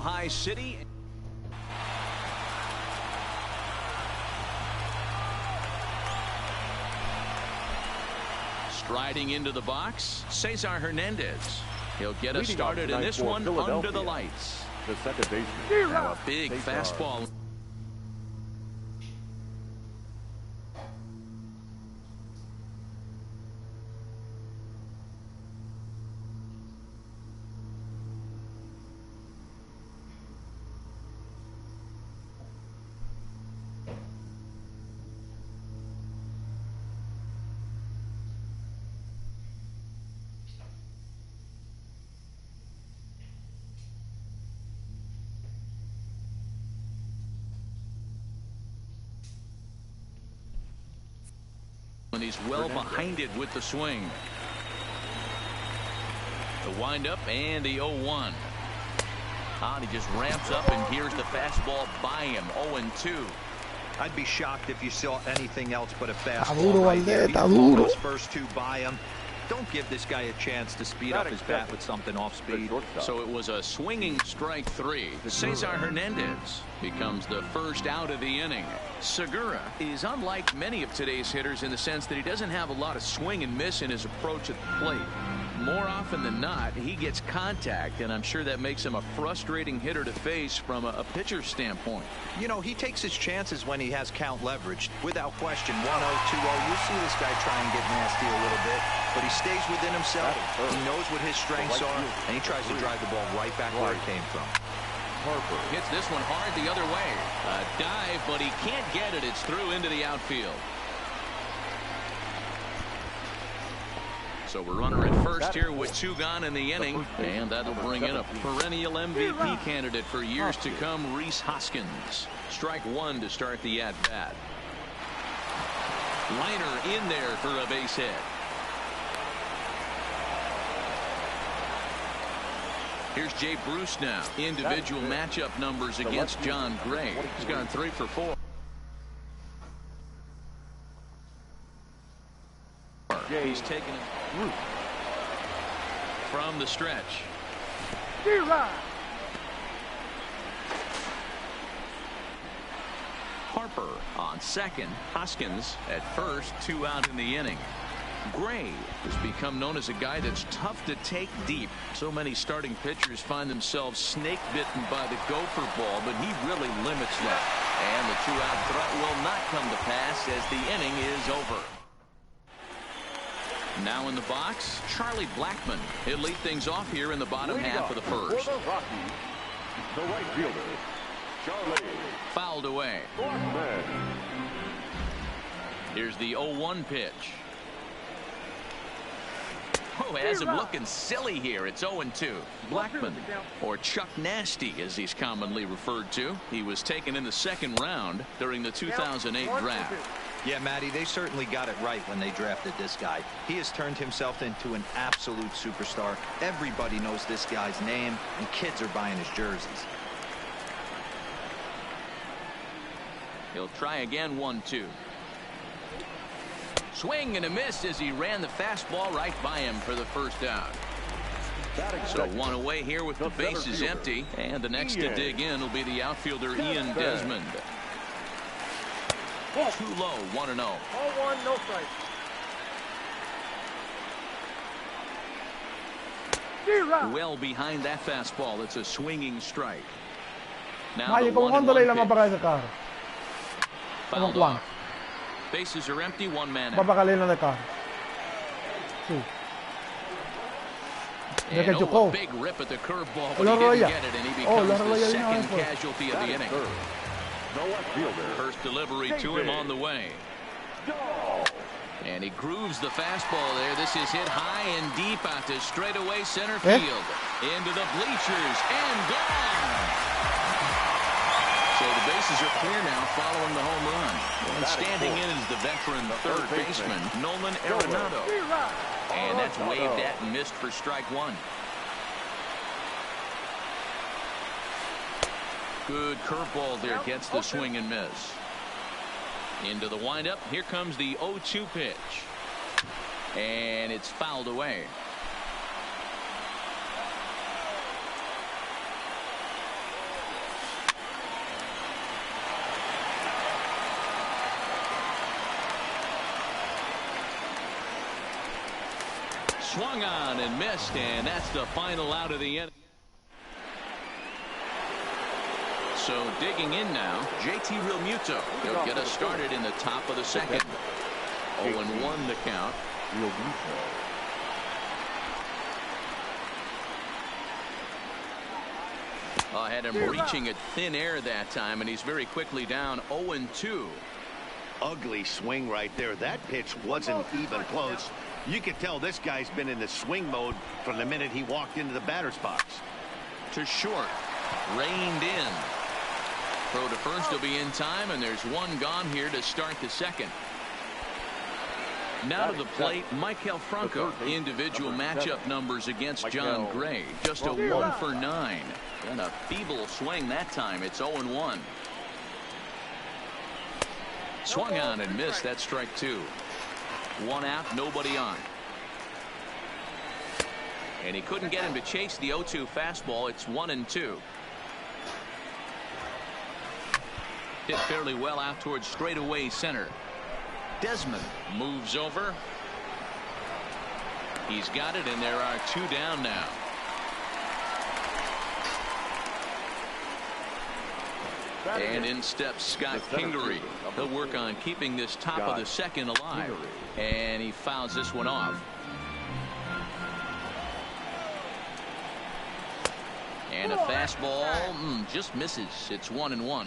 High City. Striding into the box, Cesar Hernandez. He'll get us started in this one under the lights. The second baseman. Now a big fastball. And he's well behind it with the swing. The windup and the 0-1. And he just ramps up, and here's the fastball by him. 0-2. I'd be shocked if you saw anything else but a fastball right here. He's those first two by him. Don't give this guy a chance to speed up his bat with something off speed. So it was a swinging strike 3. Cesar Hernandez becomes the first out of the inning. Segura is unlike many of today's hitters in the sense that he doesn't have a lot of swing and miss in his approach at the plate. More often than not, he gets contact, and I'm sure that makes him a frustrating hitter to face from a pitcher's standpoint. You know, he takes his chances when he has count leveraged. Without question, 1-0, 2-0, you see this guy try and get nasty a little bit, but he stays within himself. He knows what his strengths are, and he tries to drive the ball right back where it came from. Harper hits this one hard the other way. A dive, but he can't get it. It's through into the outfield. So we're runner at first here with 2 gone in the inning, and that'll bring in a perennial MVP candidate for years to come, Rhys Hoskins. Strike 1 to start the at-bat. Liner in there for a base hit. Here's Jay Bruce now. Individual matchup numbers against John Gray. He's gone 3 for 4. He's taken it from the stretch. Harper on second. Hoskins at first. 2 out in the inning. Gray has become known as a guy that's tough to take deep. So many starting pitchers find themselves snake bitten by the gopher ball, but he really limits that. And the 2-out threat will not come to pass as the inning is over. Now in the box, Charlie Blackmon. He'll lead things off here in the bottom half of the first. The right fielder, Charlie. Fouled away. Blackmon. Here's the 0-1 pitch. Oh, has him looking silly here. It's 0-2. Blackmon, or Chuck Nasty as he's commonly referred to. He was taken in the second round during the 2008 draft. Yeah, Matty, they certainly got it right when they drafted this guy. He has turned himself into an absolute superstar. Everybody knows this guy's name, and kids are buying his jerseys. He'll try again. 1-2. Swing and a miss as he ran the fastball right by him for the first out. So 1 away here with the bases empty, and the next to dig in will be the outfielder Ian Desmond. Too low. 1-0. 0-1, no strike. Well behind that fastball. It's a swinging strike. Now Mali the kung 1-1 gondola lang pitch. mabakal sa carro. Fouled off. Bases are empty. 1 man out. Babakalin lang sa carro. And a big rip at the curveball, but he didn't get it, and he becomes the second casualty of the inning. First delivery to him on the way. And he grooves the fastball there. This is hit high and deep out to straightaway center field. Into the bleachers and gone. So the bases are clear now following the home run. And standing in is the veteran third baseman, Nolan Arenado. And that's waved at and missed for strike 1. Good curveball there, gets the swing and miss. Into the windup. Here comes the 0-2 pitch. And it's fouled away. Swung on and missed, and that's the final out of the inning. So digging in now, JT Realmuto. He'll get us started in the top of the second. 0-1 the count. Had him reaching at thin air that time, and he's very quickly down 0-2. Ugly swing right there. That pitch wasn't even close. You could tell this guy's been in the swing mode from the minute he walked into the batter's box. To short, reined in. Throw to first will be in time, and there's one gone here to start the second. Now to the plate, Maikel Franco. Individual matchup numbers against John Gray. Just a 1 for 9. And a feeble swing that time. It's 0-1. Swung on and missed. That's strike 2. 1 out, nobody on. And he couldn't get him to chase the 0-2 fastball. It's 1-2. Hit fairly well out towards straightaway center. Desmond moves over. He's got it, and there are 2 down now. And in steps Scott Kingery. He'll work on keeping this top of the second alive. And he fouls this one off. And a fastball just misses. It's 1-1.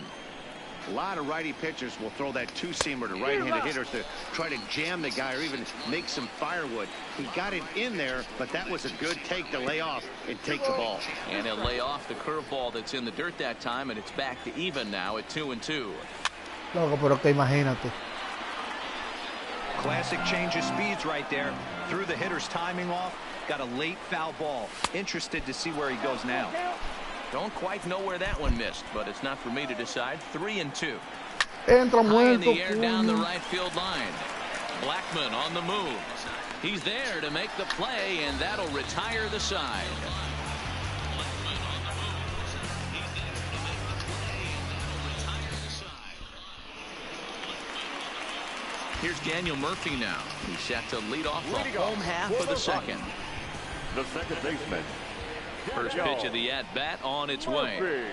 A lot of righty pitchers will throw that two-seamer to right-handed hitters to try to jam the guy or even make some firewood. He got it in there, but that was a good take to lay off and take the ball. And he'll lay off the curveball that's in the dirt that time, and it's back to even now at 2-2. Loco, pero que imagínate. Classic change of speeds right there. Threw the hitter's timing off. Got a late foul ball. Interested to see where he goes now. Don't quite know where that one missed, but it's not for me to decide. 3-2. Entra High in muerto. the air down the right field line. Blackman on the move. He's there to make the play, and that'll retire the side. Here's Daniel Murphy now. He's set to lead off the home half of the second. The second baseman. First pitch of the at-bat on its way.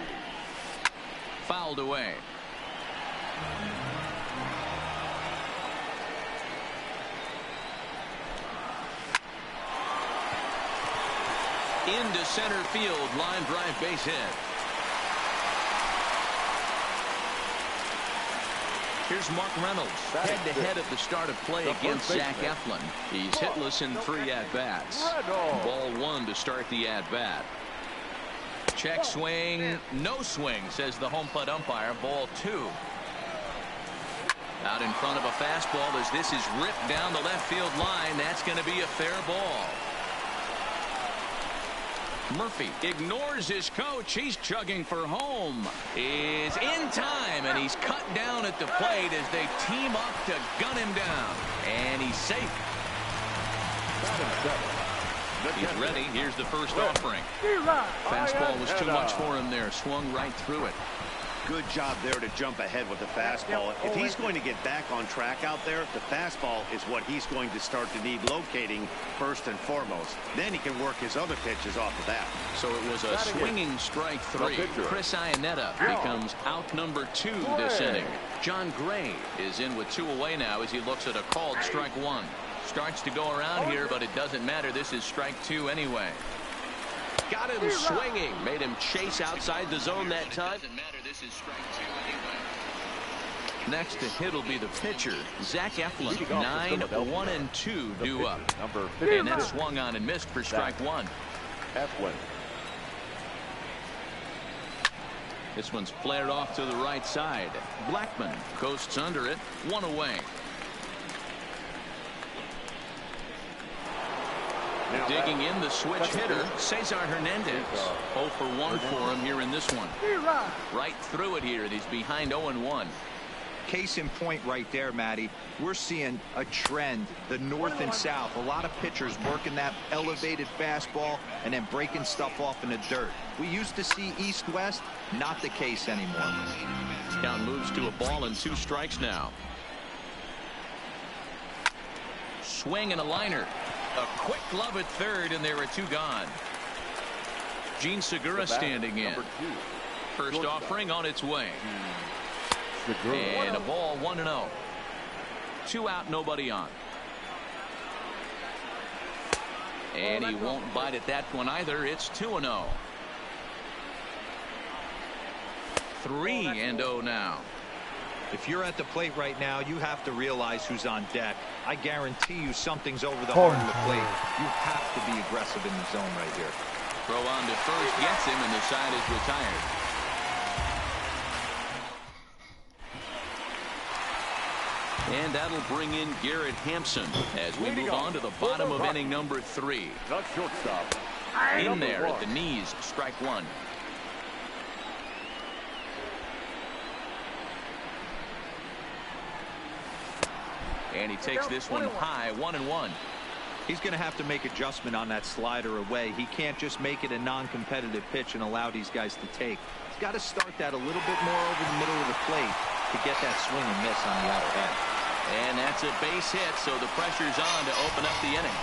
Fouled away. Into center field, line drive base hit. Here's Mark Reynolds, head-to-head at the start of play against Zach Eflin. He's hitless in 3 at-bats. Ball 1 to start the at-bat. Check swing, no swing, says the home plate umpire. Ball 2. Out in front of a fastball as this is ripped down the left field line. That's going to be a fair ball. Murphy ignores his coach. He's chugging for home. Is in time, and he's cut down at the plate as they team up to gun him down. And he's safe. He's ready. Here's the first offering. Fastball was too much for him there. Swung right through it. Good job there to jump ahead with the fastball. If he's going to get back on track out there, the fastball is what he's going to start to need locating first and foremost. Then he can work his other pitches off of that. So it was a swinging strike 3. Chris Iannetta becomes out number 2 this inning. John Gray is in with 2 away now as he looks at a called strike 1. Starts to go around here, but it doesn't matter. This is strike 2 anyway. Got him swinging. Made him chase outside the zone that time. Doesn't matter. This is strike 2 anyway. Next to hit will be the pitcher, Zach Eflin. 9-1-2 due up. And that swung on and missed for strike 1. Eflin. This one's flared off to the right side. Blackman coasts under it. 1 away. Digging in the switch hitter, Cesar Hernandez. 0 for 1 for him here in this one. Right through it here. He's behind 0-1. Case in point right there, Matty. We're seeing a trend, the north and south. A lot of pitchers working that elevated fastball and then breaking stuff off in the dirt. We used to see east-west, not the case anymore. Count moves to a ball and 2 strikes now. Swing and a liner. A quick glove at third, and there are two gone. Gene Segura standing in. First offering on its way. And a ball 1-0. 2 out, nobody on. And he won't bite at that one either. It's 2-0. 3-0 now. If you're at the plate right now, you have to realize who's on deck. I guarantee you something's over the heart of the plate. You have to be aggressive in the zone right here. Throw on to first gets him, and the side is retired. And that'll bring in Garrett Hampson as we move on to the bottom of inning number 3. The shortstop. In there at the knees, strike 1. And he takes this one high, 1-1. He's going to have to make adjustment on that slider away. He can't just make it a non-competitive pitch and allow these guys to take. He's got to start that a little bit more over the middle of the plate to get that swing and miss on the outer edge. And that's a base hit, so the pressure's on to open up the inning.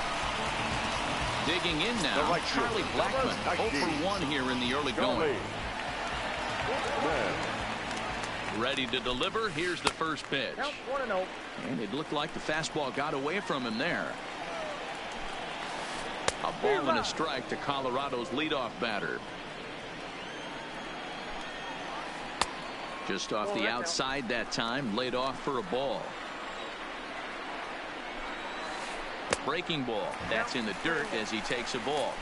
Digging in now, Charlie Blackmon, 0 for 1 here in the early going. Ready to deliver. Here's the first pitch. And it looked like the fastball got away from him there. A ball and a strike to Colorado's leadoff batter. Just off the outside that time, laid off for a ball. Breaking ball. That's in the dirt as he takes a ball.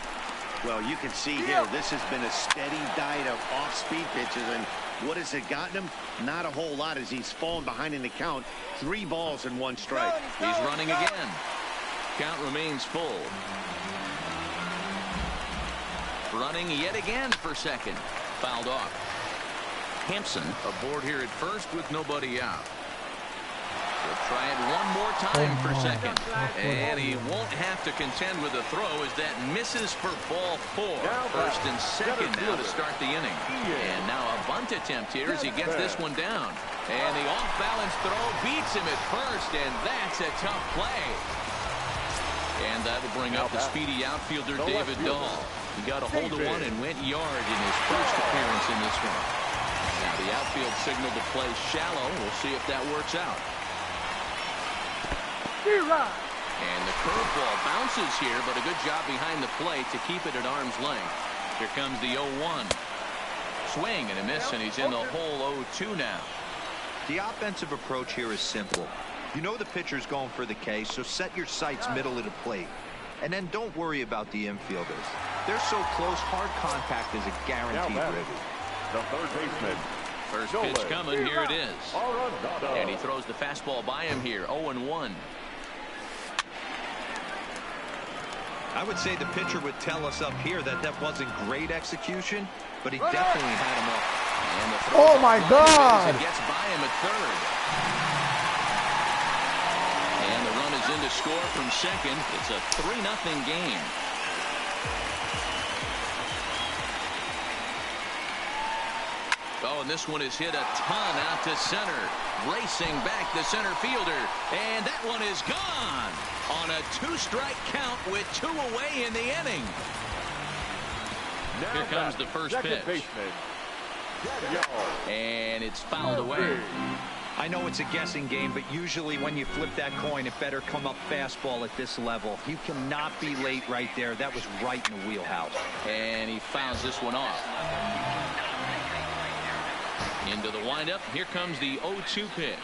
Well, you can see here, this has been a steady diet of off-speed pitches, and what has it gotten him? Not a whole lot as he's fallen behind in the count. 3 balls and 1 strike. He's running again. Count remains full. Running yet again for second. Fouled off. Hampson aboard here at first with nobody out. We'll try it one more time for second. And he won't have to contend with a throw as that misses for ball 4. First and second now to start the inning. And now a bunt attempt here as he gets this one down. And the off-balance throw beats him at first, and that's a tough play. And that'll bring up the speedy outfielder David Dahl. He got a hold of one and went yard in his first appearance in this one. Now the outfield signal to play shallow. We'll see if that works out. And the curveball bounces here, but a good job behind the plate to keep it at arm's length. Here comes the 0-1. Swing and a miss, and he's in the hole 0-2 now. The offensive approach here is simple. You know the pitcher's going for the K, so set your sights middle of the plate. And then don't worry about the infielders. They're so close, hard contact is a guaranteed ribby. The third baseman. First pitch coming, here it is. And he throws the fastball by him here, 0-1. I would say the pitcher would tell us up here that that wasn't great execution, but he definitely had him up. And the throw Oh my God! It gets by him at third. And the run is in to score from second. It's a 3-0 game. Oh, and this one is hit a ton out to center. Racing back the center fielder. And that one is gone on a 2-strike count with 2 away in the inning. Here comes the first pitch. And it's fouled away. I know it's a guessing game, but usually when you flip that coin, it better come up fastball at this level. You cannot be late right there. That was right in the wheelhouse. And he fouls this one off. Into the windup. Here comes the 0-2 pitch.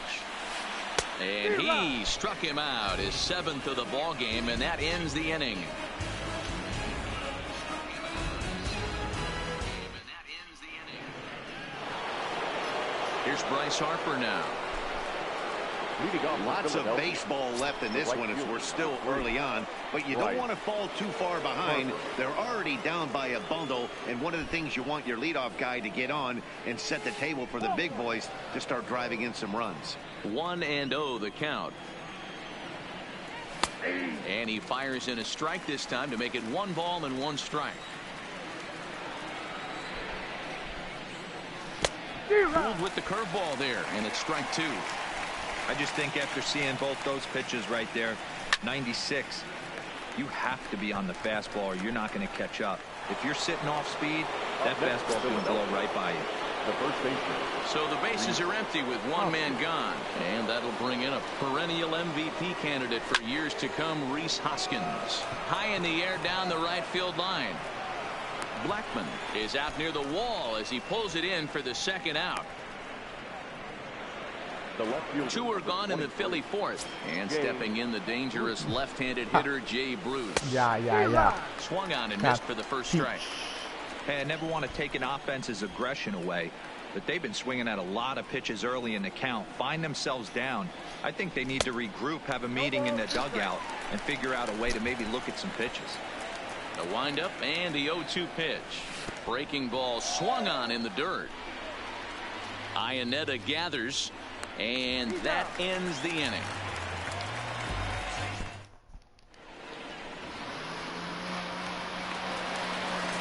And he struck him out, his 7th of the ball game, and that ends the inning. Here's Bryce Harper now. Lots of baseball left in this one as we're still early on, but you don't want to fall too far behind. They're already down by a bundle, and one of the things you want your leadoff guy to get on and set the table for the big boys to start driving in some runs. 1-0 the count. And he fires in a strike this time to make it 1 ball and 1 strike. Fooled with the curveball there, and it's strike 2. I just think after seeing both those pitches right there, 96, You have to be on the fastball or you're not going to catch up. If you're sitting off speed, that fastball's going to blow right by you. The first baseman. So the bases are empty with one man gone. And that'll bring in a perennial MVP candidate for years to come, Rhys Hoskins. High in the air down the right field line. Blackman is out near the wall as he pulls it in for the second out. Two are gone in the Philly fourth. And stepping in, the dangerous lefty-handed hitter Jay Bruce. Yeah. Swung on and missed for the first strike. Hey, I never want to take an offense's aggression away, but they've been swinging at a lot of pitches early in the count, find themselves down. I think they need to regroup, have a meeting in the dugout, and figure out a way to maybe look at some pitches. The windup and the 0-2 pitch. Breaking ball swung on in the dirt. Iannetta gathers, and that ends the inning.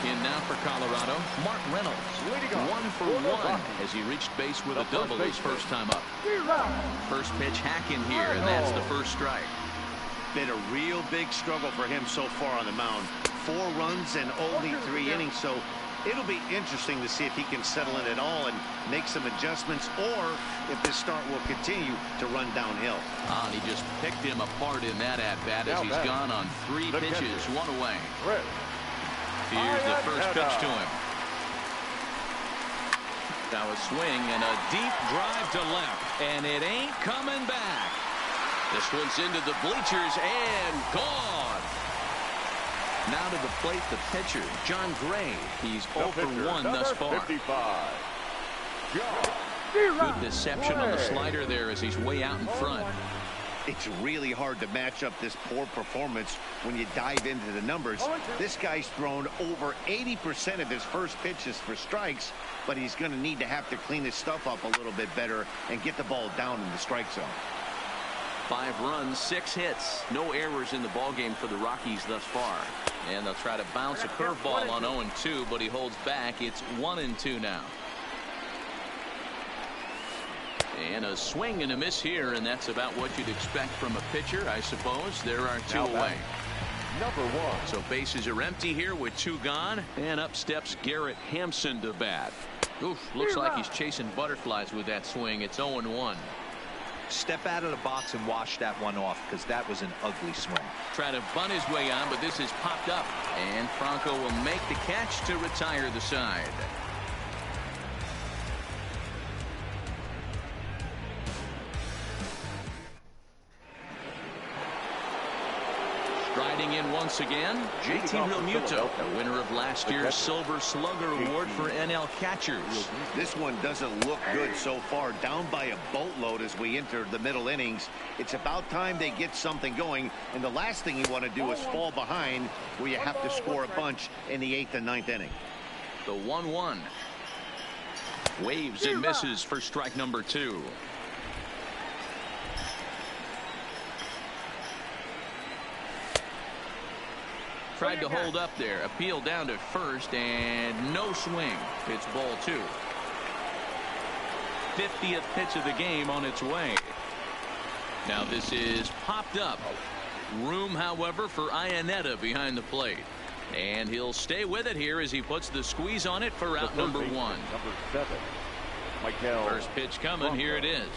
In now for Colorado, Mark Reynolds. 1 for 1 as he reached base with a double his first time up. First pitch hack in here, and that's the first strike. Been a real big struggle for him so far on the mound. 4 runs and only 3 innings, so it'll be interesting to see if he can settle in at all and make some adjustments, or if this start will continue to run downhill. And he just picked him apart in that at-bat as he's gone on 3 pitches, 1 away. Here's the first pitch to him. Now a swing and a deep drive to left, and it ain't coming back. This one's into the bleachers and gone. Now to the plate, the pitcher, John Gray. He's 0 for 1 thus far. 55. Good deception on the slider there as he's way out in front. It's really hard to match up this poor performance when you dive into the numbers. This guy's thrown over 80% of his first pitches for strikes, but he's going to need to have to clean his stuff up a little bit better and get the ball down in the strike zone. 5 runs, 6 hits, no errors in the ballgame for the Rockies thus far. And they'll try to bounce a curveball on 0-2, but he holds back. It's 1-2 now. And a swing and a miss here, and that's about what you'd expect from a pitcher, I suppose. There are 2 away. Number 1. So bases are empty here with 2 gone, and up steps Garrett Hampson to bat. Oof, looks like he's chasing butterflies with that swing. It's 0-1. Step out of the box and wash that one off, because that was an ugly swing. Try to bunt his way on, but this is popped up, and Franco will make the catch to retire the side. Striding in once again, JT Realmuto, the winner of last year's Silver Slugger Award for NL catchers. This one doesn't look good so far, down by a boatload as we enter the middle innings. It's about time they get something going, and the last thing you want to do is fall behind where you have to score a bunch in the 8th and 9th inning. The 1-1. Waves and misses for strike number 2. Tried to hold up there. Appeal down to first, and no swing. It's ball 2. 50th pitch of the game on its way. Now this is popped up. Room, however, for Iannetta behind the plate. And he'll stay with it here as he puts the squeeze on it for out number 1. Number 7. Michael. First pitch coming. Here it is.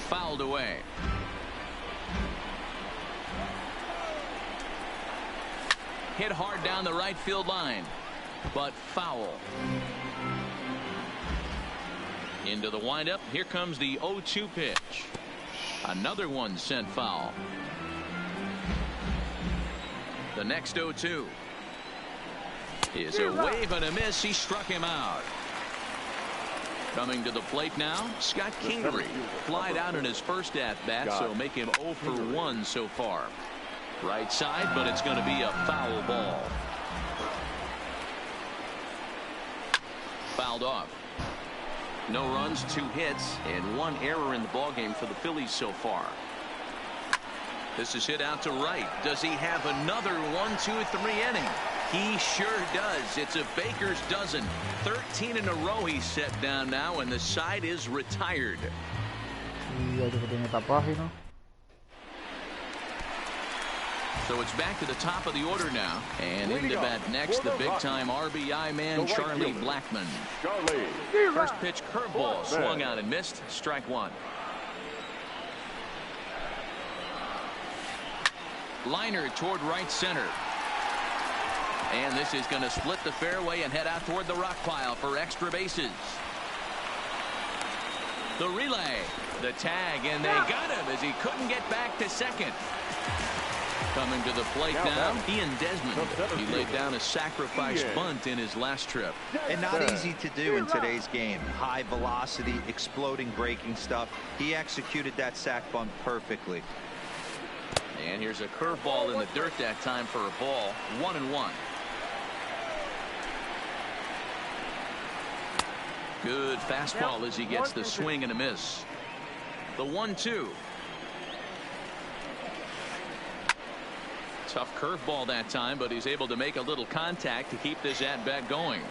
Fouled away. Hit hard down the right field line, but foul. Into the windup. Here comes the 0-2 pitch. Another one sent foul. The next 0-2 is a wave and a miss. He struck him out. Coming to the plate now, Scott Kingery flied out in his first at-bat, so make him 0 for 1 so far. Right side, but it's going to be a foul ball. Fouled off. No runs, 2 hits, and 1 error in the ballgame for the Phillies so far. This is hit out to right. Does he have another 1, 2, 3 inning? He sure does. It's a baker's dozen. 13 in a row he's set down now, and the side is retired. So it's back to the top of the order now. And into bat next, the big-time RBI man, Charlie Blackmon. First pitch curveball swung out and missed. Strike one. Liner toward right center. And this is going to split the fairway and head out toward the rock pile for extra bases. The relay, the tag, and they got him as he couldn't get back to second. Coming to the plate now, Ian Desmond. He laid down a sacrifice bunt in his last trip. And not easy to do in today's game. High velocity, exploding breaking stuff. He executed that sac bunt perfectly. And here's a curveball in the dirt that time for a ball. 1-1. Good fastball as he gets the swing and a miss. The 1-2. Tough curveball that time, but he's able to make a little contact to keep this at-bat going.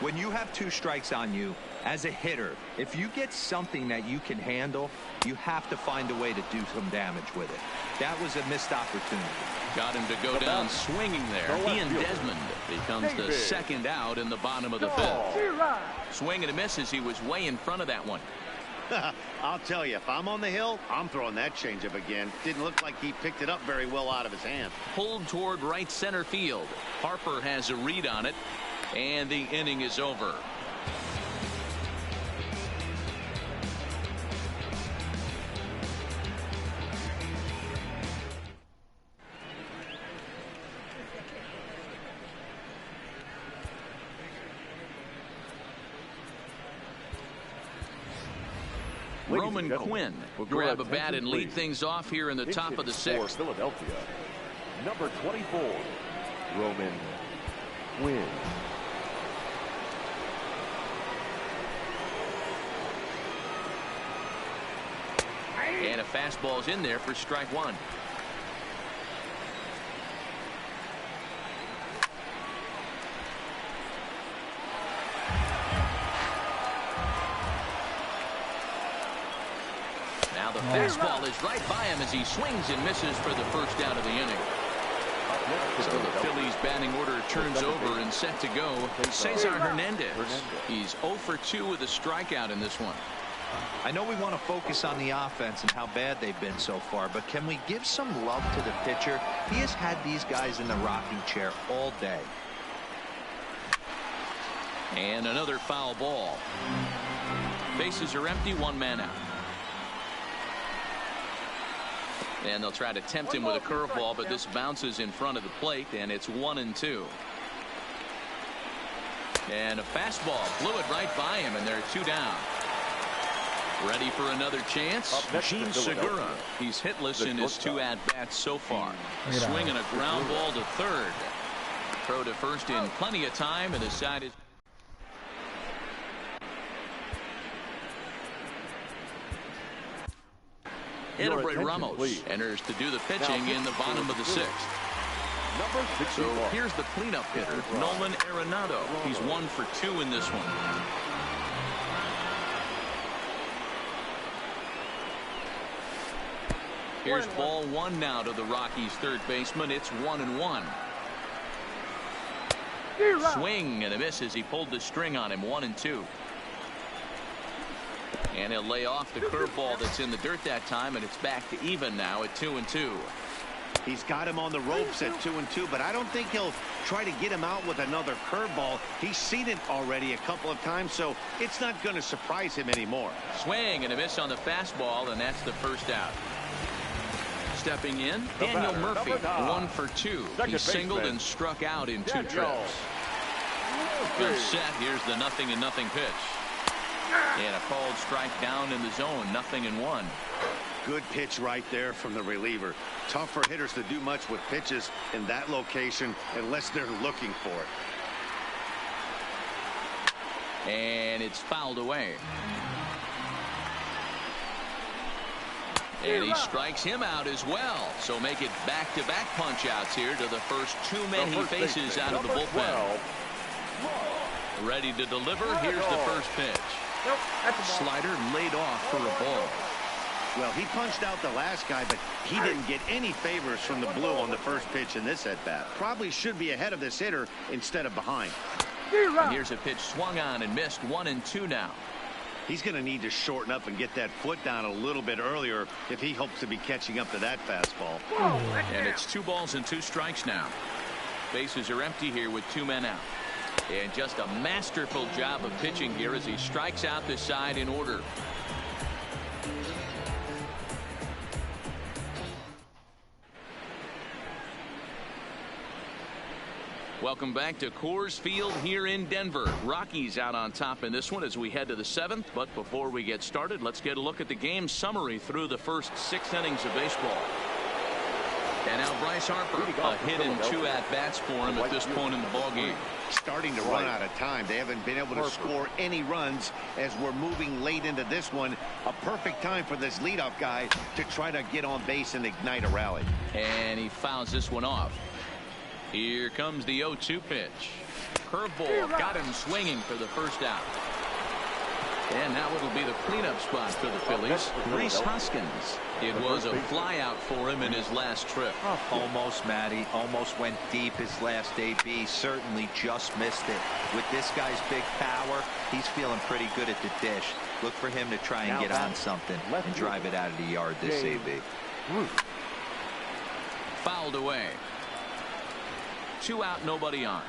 When you have 2 strikes on you, as a hitter, if you get something that you can handle, you have to find a way to do some damage with it. That was a missed opportunity. Got him to go down swinging there. Ian Desmond becomes the second out in the bottom of the 5th. Swing and a miss as he was way in front of that one. I'll tell you, if I'm on the hill, I'm throwing that changeup again. Didn't look like he picked it up very well out of his hand. Pulled toward right center field. Harper has a read on it, and the inning is over. Roman Quinn will grab a bat and lead things off here in the top of the 6th. Philadelphia, number 24, Roman Quinn. And a fastball's in there for strike one. Now the fastball is right by him as he swings and misses for the first out of the inning. So the Phillies batting order turns over and set to go. Cesar Hernandez. He's 0 for 2 with a strikeout in this one. I know we want to focus on the offense and how bad they've been so far, but can we give some love to the pitcher? He has had these guys in the rocking chair all day. And another foul ball. Bases are empty, 1 man out. And they'll try to tempt him with a curveball, but this bounces in front of the plate, and it's 1-2. And a fastball blew it right by him, and they're 2 down. Ready for another chance? Gene Segura. He's hitless in his 2 at-bats so far. Swinging a ground ball to third. Throw to first in plenty of time, and the side is... Edilbray Ramos enters to do the pitching in the bottom of the 6th. So here's the cleanup hitter, Nolan Arenado. He's 1 for 2 in this one. Here's ball 1 now to the Rockies' third baseman. It's 1-1. Swing and a miss as he pulled the string on him. 1-2. And he'll lay off the curveball that's in the dirt that time, and it's back to even now at 2-2. He's got him on the ropes at 2-2, but I don't think he'll try to get him out with another curveball. He's seen it already a couple of times, so it's not going to surprise him anymore. Swing and a miss on the fastball, and that's the first out. Stepping in, Daniel Murphy, 1 for 2. He singled and struck out in 2 trips. Good set. Here's the 0-0 pitch. And a called strike down in the zone. 0-1. Good pitch right there from the reliever. Tough for hitters to do much with pitches in that location unless they're looking for it. And it's fouled away. And he strikes him out as well. So make it back-to-back punch-outs here to the first 2 men he faces out of the bullpen. Ready to deliver. Here's the first pitch. Slider laid off for a ball. Well, he punched out the last guy, but he didn't get any favors from the blue on the first pitch in this at-bat. Probably should be ahead of this hitter instead of behind. And here's a pitch swung on and missed. 1-2 now. He's going to need to shorten up and get that foot down a little bit earlier if he hopes to be catching up to that fastball. And it's 2 balls and 2 strikes now. Bases are empty here with 2 men out. And just a masterful job of pitching here as he strikes out the side in order. Welcome back to Coors Field here in Denver. Rockies out on top in this one as we head to the 7th. But before we get started, let's get a look at the game summary through the first 6 innings of baseball. And now Bryce Harper, a hit and 2 at-bats for him at this point in the ballgame. Starting to run out of time. They haven't been able to score any runs as we're moving late into this one. A perfect time for this leadoff guy to try to get on base and ignite a rally. And he fouls this one off. Here comes the 0-2 pitch. Curveball got him swinging for the first out. And now it'll be the cleanup spot for the Phillies. Rhys Hoskins. It was a fly out for him in his last trip. Almost, Matty. Almost went deep his last AB. Certainly just missed it. With this guy's big power, he's feeling pretty good at the dish. Look for him to try and get on something and drive it out of the yard this AB. Fouled away. 2 out, nobody on.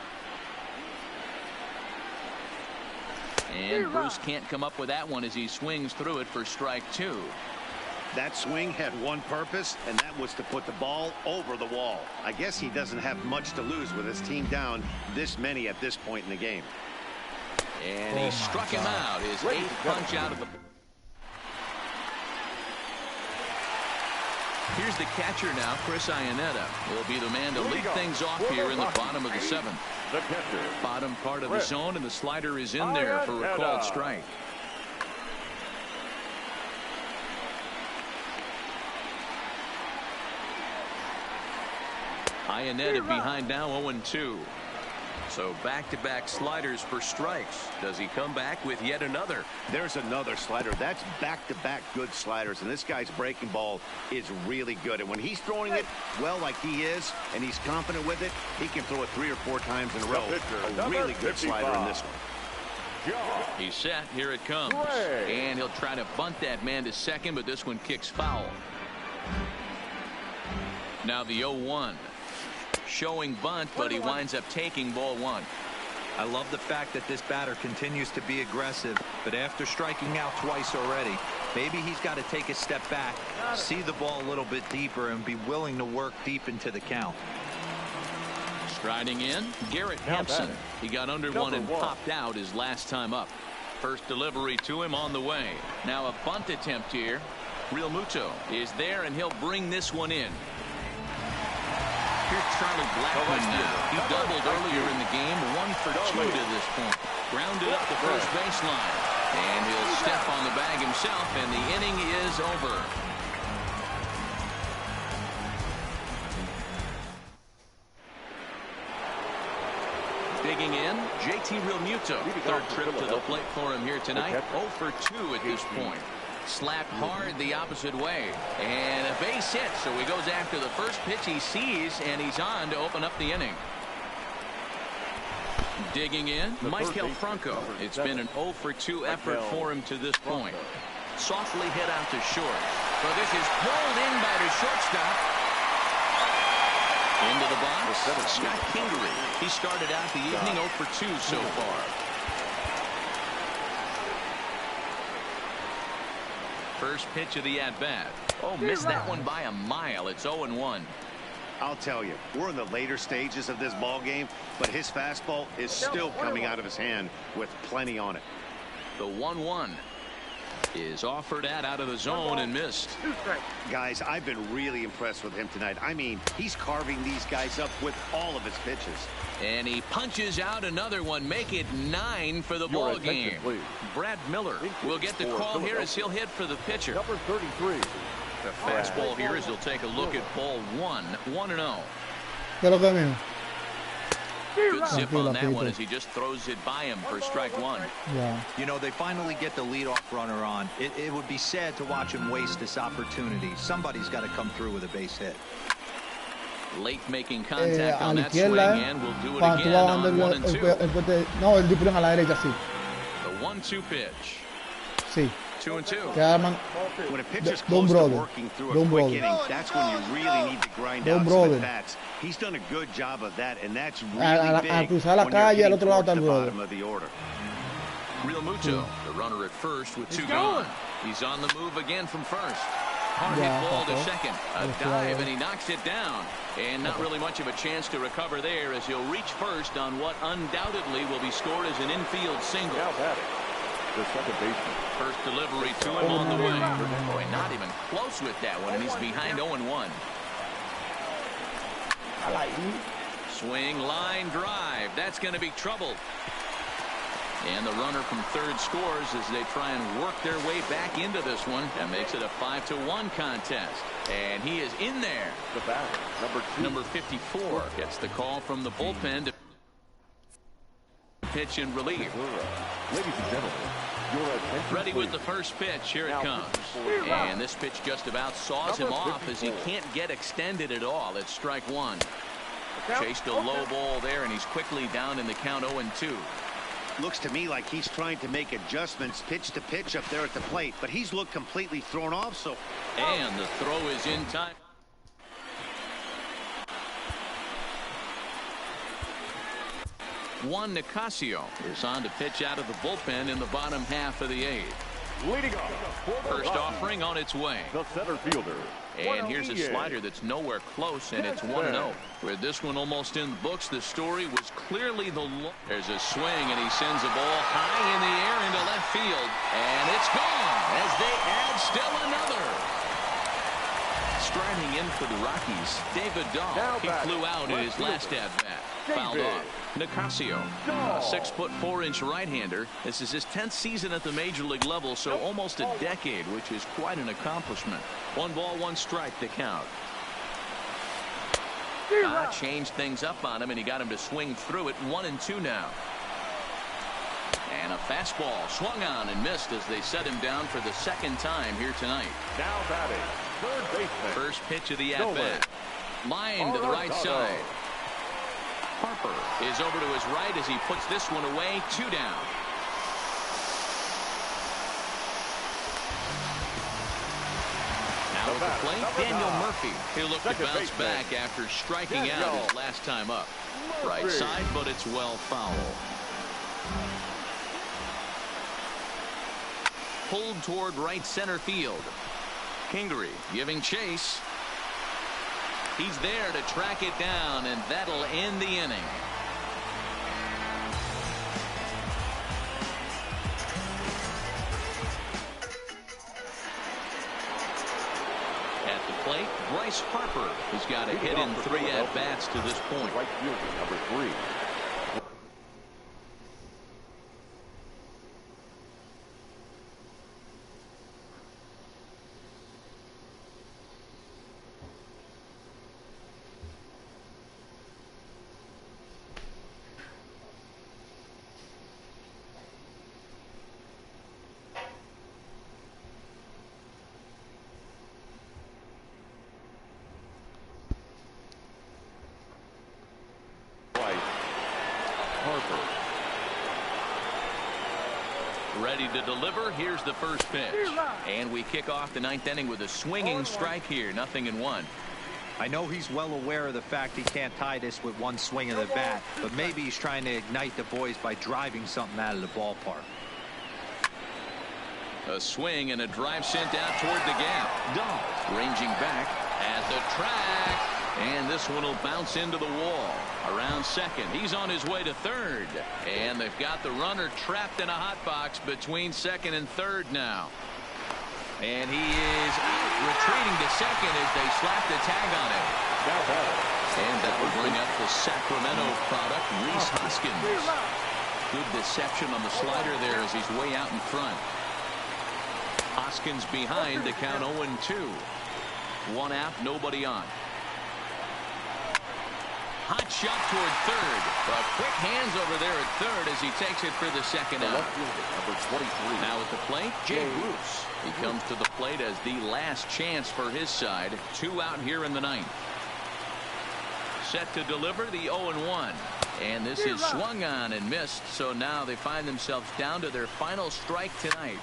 And Bruce can't come up with that one as he swings through it for strike 2. That swing had one purpose, and that was to put the ball over the wall. I guess he doesn't have much to lose with his team down this many at this point in the game. And he struck him out. His 8th punch out of the... Here's the catcher now, Chris Iannetta. Will be the man to lead things off here in the bottom of the 7th. Bottom part of the zone, and the slider is in there for a called strike. Iannetta behind now, 0-2. So back-to-back sliders for strikes. Does he come back with yet another? There's another slider. That's back-to-back good sliders, and this guy's breaking ball is really good. And when he's throwing it well like he is, and he's confident with it, he can throw it 3 or 4 times in a row. A really good slider in this one. He's set. Here it comes. And he'll try to bunt that man to second, but this one kicks foul. Now the 0-1. Showing bunt, but he winds up taking ball 1. I love the fact that this batter continues to be aggressive, but after striking out twice already, maybe he's got to take a step back, see the ball a little bit deeper, and be willing to work deep into the count. Striding in, Garrett Hampson. He got under one and popped out his last time up. First delivery to him on the way. Now a bunt attempt here. Real Muto is there, and he'll bring this one in. Here's Charlie Blackmon now. He doubled earlier in the game, 1 for 2 to this point. Grounded up the first baseline. And he'll step on the bag himself, and the inning is over. Digging in, JT Realmuto. 3rd trip to the plate for him here tonight. 0 for 2 at this point. Slapped hard the opposite way, and a base hit, so he goes after the first pitch he sees, and he's on to open up the inning. Digging in, Michael Franco. It's been an 0 for 2 effort for him to this point. Softly hit out to short. So this is pulled in by the shortstop. Into the box, Scott Kingery. He started out the evening 0 for 2 so far. First pitch of the at-bat. Oh, missed that one by a mile. It's 0-1. I'll tell you, we're in the later stages of this ball game, but his fastball is still coming out of his hand with plenty on it. The 1-1 is offered out of the zone and missed. Guys, I've been really impressed with him tonight. I mean, he's carving these guys up with all of his pitches. And he punches out another one. Make it 9 for the ball game. Brad Miller will get the call here as he'll hit for the pitcher. Number 33. The fastball here as he'll take a look at ball 1. 1-0. ¿Qué es lo que mismo? Good zip on that one as he just throws it by him for strike one. Yeah. You know, they finally get the leadoff runner on. It would be sad to watch him waste this opportunity. Somebody's got to come through with a base hit. Late making contact on that swing, and we'll do it again on 1-2. No, el different a la derecha, sí. The 1-2 pitch. Sí. 2-2. When a pitcher's close to working through a quick inning, that's when you really need to grind out some at bats. He's done a good job of that, and that's really big when you're getting towards the bottom of the order. Real Muto, the runner at first with two gone. He's on the move again from first. Hard hit ball to second. A dive, and he knocks it down. And not really much of a chance to recover there as he'll reach first on what undoubtedly will be scored as an infield single. Now batting, the second baseman. First delivery to him on the way. Boy, not even close with that one, and he's behind 0-1. Swing, line, drive. That's going to be trouble. And the runner from third scores as they try and work their way back into this one. That makes it a 5-1 contest. And he is in there. The batter, number 54, gets the call from the bullpen to pitch in relief. Ladies and gentlemen, your attention, ready with the first pitch. Here it comes. And this pitch just about saws him off as he can't get extended at all. It's strike one. Chased a low ball there, and he's quickly down in the count 0-2. Looks to me like he's trying to make adjustments pitch to pitch up there at the plate, but he's looked completely thrown off. So, and the throw is in time. Juan Nicasio is on to pitch out of the bullpen in the bottom half of the eighth. leading off. First offering on its way. The center fielder. And here's a slider that's nowhere close, and it's 1-0. With this one almost in the books, the story was clearly the low. There's a swing, and he sends a ball high in the air into left field. And it's gone as they add still another. Striding in for the Rockies, David Dahl. He flew out in his last at-bat. Fouled off. Nicasio, a 6'4" right-hander. This is his 10th season at the major league level, so almost a decade, which is quite an accomplishment. 1 ball, 1 strike to count. Changed things up on him, and he got him to swing through it. 1-2 now. And a fastball swung on and missed as they set him down for the second time here tonight. Now batting, third baseman. First pitch of the at-bat. Line to the right side. Harper is over to his right as he puts this one away. 2 down. Now at the plate, Daniel Murphy. He'll look to bounce back after striking out his last time up. Right side, but it's well foul. Pulled toward right center field. Kingery giving chase. He's there to track it down, and that'll end the inning. At the plate, Bryce Harper has got a hit in 3 at-bats to this point. Right fielder, number 3. Ready to deliver. Here's the first pitch. And we kick off the 9th inning with a swinging strike here. 0-1. I know he's well aware of the fact he can't tie this with 1 swing of the bat, but maybe he's trying to ignite the boys by driving something out of the ballpark. A swing and a drive sent out toward the gap. Dahl ranging back at the track. And this one will bounce into the wall. Around second. He's on his way to third. And they've got the runner trapped in a hot box between second and third now. And he is retreating to second as they slap the tag on him. And that will bring up the Sacramento product, Rhys Hoskins. Good deception on the slider there as he's way out in front. Hoskins behind to count 0-2. 1 out, nobody on. hot shot toward third. But quick hands over there at third as he takes it for the second out. Number 23. Now at the plate, Jay Bruce. He comes to the plate as the last chance for his side. 2 out here in the ninth. Set to deliver the 0-1. And this is swung on and missed. So now they find themselves down to their final strike tonight.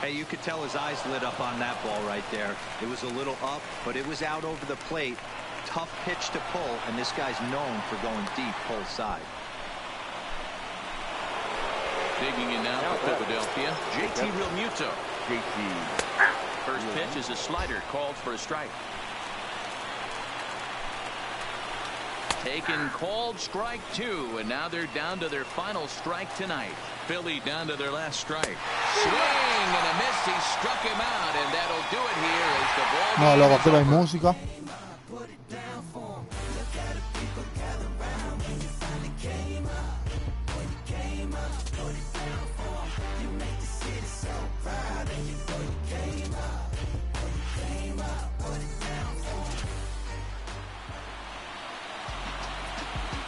Hey, you could tell his eyes lit up on that ball right there. It was a little up, but it was out over the plate. Tough pitch to pull, and this guy's known for going deep pull side. Digging in now for Philadelphia, JT Realmuto. First pitch is a slider called for a strike. Taken, called, strike 2, and now they're down to their final strike tonight. Philly down to their last strike. Swing and a miss. He struck him out, and that'll do it here as the ball. No, loco, aquí no hay música.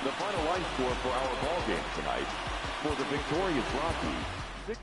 The final line score for our ball game tonight. For the victorious Rockies, 6.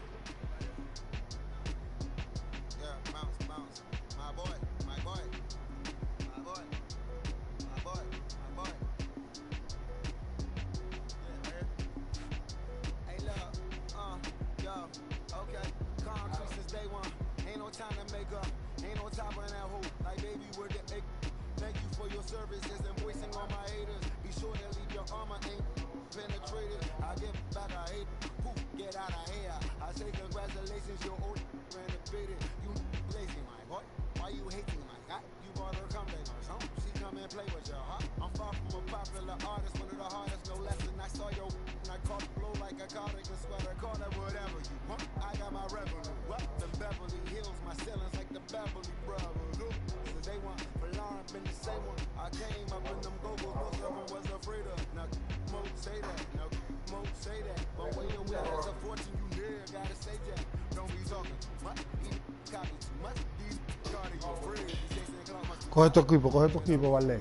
Coge tu equipo, vale.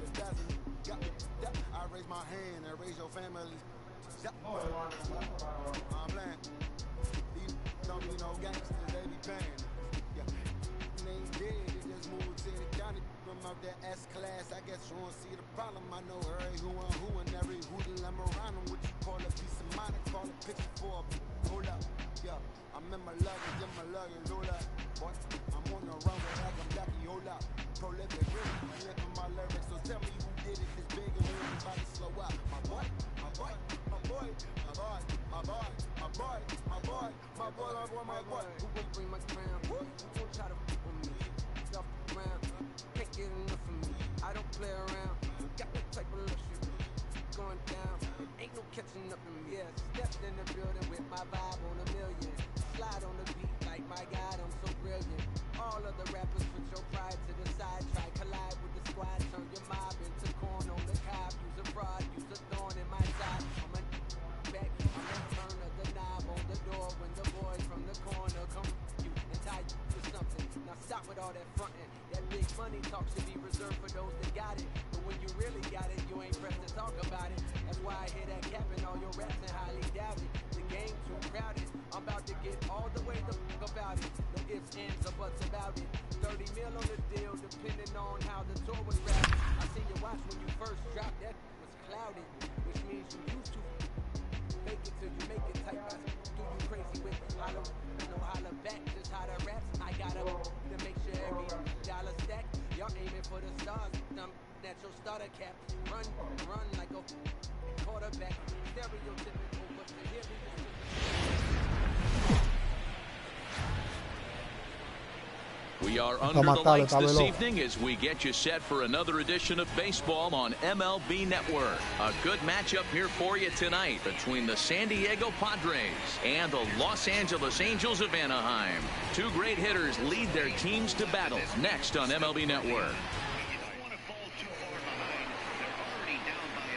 We are under the lights this evening as we get you set for another edition of baseball on MLB Network. A good matchup here for you tonight between the San Diego Padres and the Los Angeles Angels of Anaheim. Two great hitters lead their teams to battle next on MLB Network.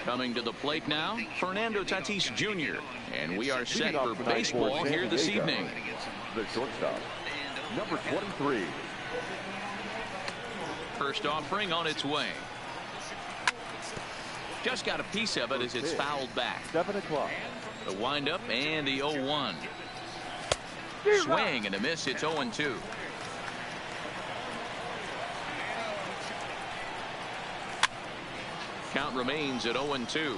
Coming to the plate now, Fernando Tatis Jr. And we are set for baseball here this evening. The shortstop, number 23. First offering on its way. Just got a piece of it as it's fouled back. 7 o'clock. The windup and the 0-1. Swing and a miss. It's 0-2. Count remains at 0-2.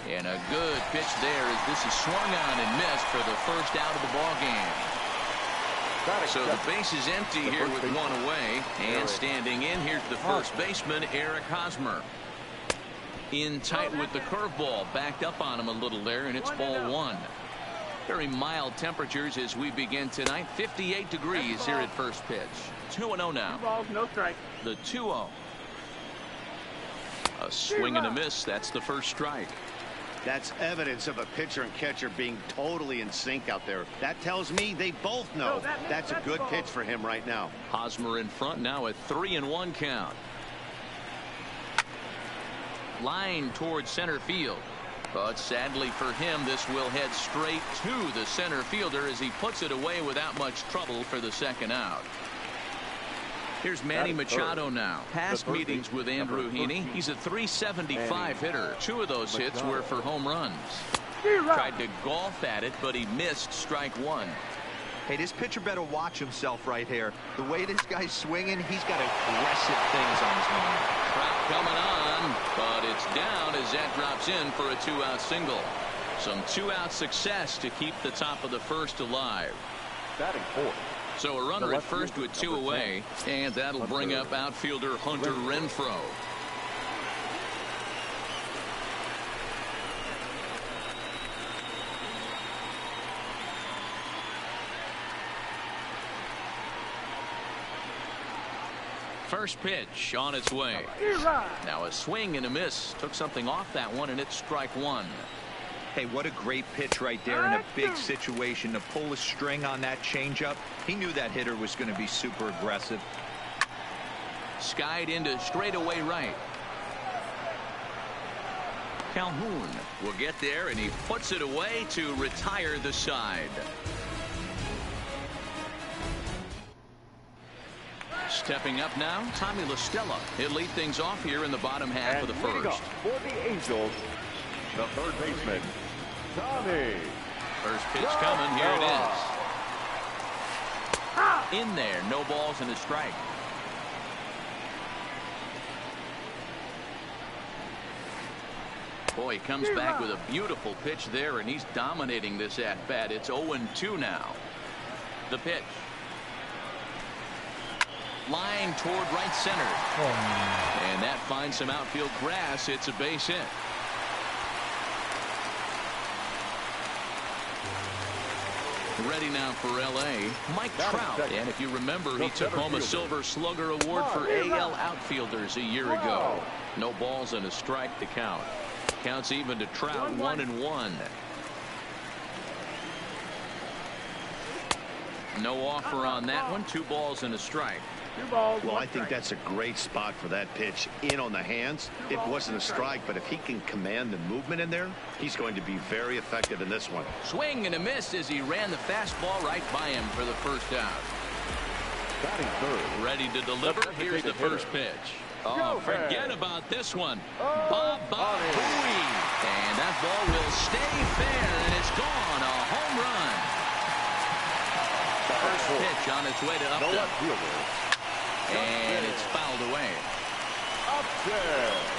And a good pitch there as this is swung on and missed for the first out of the ball game. So the base is empty here with one away. And standing in, here's the first baseman, Eric Hosmer. In tight with the curveball. Backed up on him a little there, and it's ball one. Very mild temperatures as we begin tonight. 58 degrees here at first pitch. 2-0 now. 2 balls, no strike. The 2-0. A swing and a miss. That's the first strike. That's evidence of a pitcher and catcher being totally in sync out there. That tells me they both know that's a good pitch for him right now. Hosmer in front now, a 3-1 count. Line towards center field. But sadly for him, this will head straight to the center fielder as he puts it away without much trouble for the second out. Here's Manny Machado now. Past meetings with Andrew Heaney, he's a .375 hitter. 2 of those hits were for home runs. Tried to golf at it, but he missed strike one. Hey, this pitcher better watch himself right here. The way this guy's swinging, he's got aggressive things on his mind. Trap coming on, but it's down as that drops in for a 2-out single. Some 2-out success to keep the top of the first alive. Batting fourth. So a runner at first with 2 away, and that'll bring up outfielder Hunter Renfroe. First pitch on its way. Now a swing and a miss. Took something off that one, and it's strike one. Hey, what a great pitch right there in a big situation to pull a string on that changeup. He knew that hitter was going to be super aggressive. Skied into straightaway right. Calhoun will get there, and he puts it away to retire the side. Stepping up now, Tommy La Stella. He'll lead things off here in the bottom half of the first. For the Angels, the third baseman, Tommy. First pitch coming. Here it is. In there. No balls and a strike. Boy, he comes back with a beautiful pitch there, and he's dominating this at-bat. It's 0-2 now. The pitch. Line toward right center. And that finds some outfield grass. It's a base hit. Ready now for L.A., Mike Trout. And if you remember, he took home a Silver Slugger Award for AL outfielders a year ago. No balls and a strike to count. Counts even to Trout, 1-1. No offer on that one. 2 balls and a strike. 2 balls. Well, I think that's a great spot for that pitch. In on the hands. It wasn't a strike, but if he can command the movement in there, he's going to be very effective in this one. Swing and a miss as he ran the fastball right by him for the first out. Batting third. Ready to deliver. Here's the first pitch. Oh, forget about this one. Bob Bowie. And that ball will stay fair, and it's gone. A home run. First pitch on its way to Upton. And it's fouled away.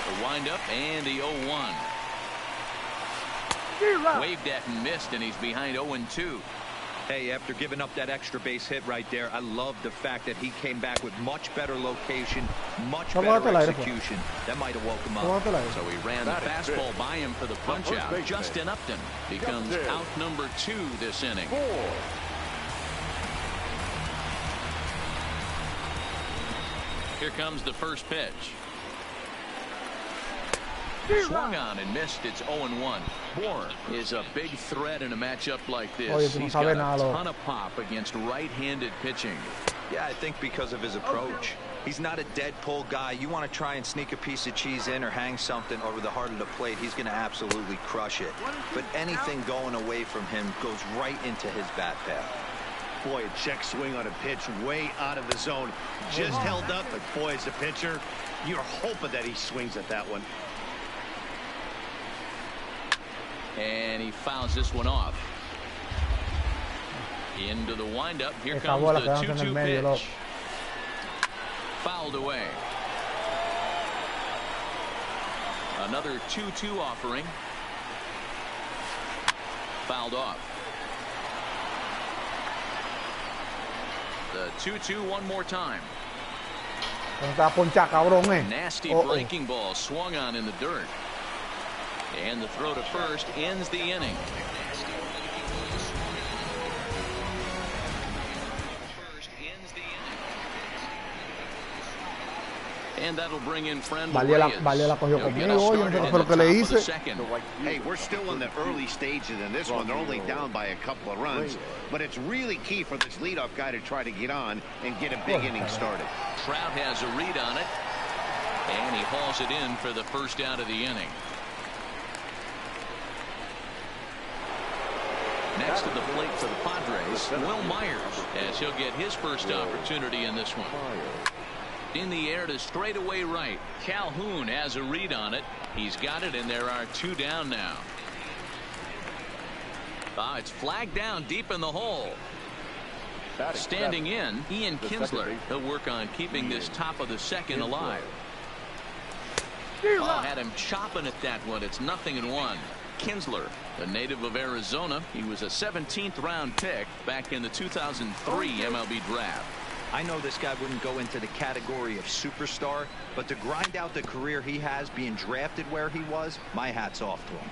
The windup and the 0-1. Waved at and missed, and he's behind 0-2. Hey, after giving up that extra base hit right there, I love the fact that he came back with much better location, much better execution. That might have woke him up. So he ran the fastball by him for the punch out. Justin Upton becomes out number 2 this inning. Here comes the first pitch. Swung on and missed. It's 0-1. Bohr is a big threat in a matchup like this. He's got a ton of pop against right-handed pitching. Yeah, I think because of his approach. He's not a dead pull guy. You want to try and sneak a piece of cheese in or hang something over the heart of the plate, he's going to absolutely crush it. But anything going away from him goes right into his bat path. Boy, a check swing on a pitch way out of the zone. Just held up, but boy, as a pitcher, you're hoping that he swings at that one. And he fouls this one off. Into the windup. Here comes the 2-2 pitch. Fouled away. Another 2-2 offering. Fouled off. The 2-2 one more time. Nasty breaking ball swung on in the dirt. And the throw to first ends the inning. And that'll bring in friend Reyes. Hey, we're still in the early stages in this one. They're only down by a couple of runs. But it's really key for this leadoff guy to try to get on and get a big inning started. Trout has a read on it. And he hauls it in for the first out of the inning. Next to the plate for the Padres, Will Myers, as he'll get his first opportunity in this one. In the air to straightaway right. Calhoun has a read on it. He's got it, and there are two down now. It's flagged down deep in the hole. Standing in, Ian Kinsler. He'll work on keeping this top of the second alive. Had him chopping at that one. It's 0-1. Kinsler, a native of Arizona. He was a 17th round pick back in the 2003 MLB draft. I know this guy wouldn't go into the category of superstar, but to grind out the career he has being drafted where he was, my hat's off to him.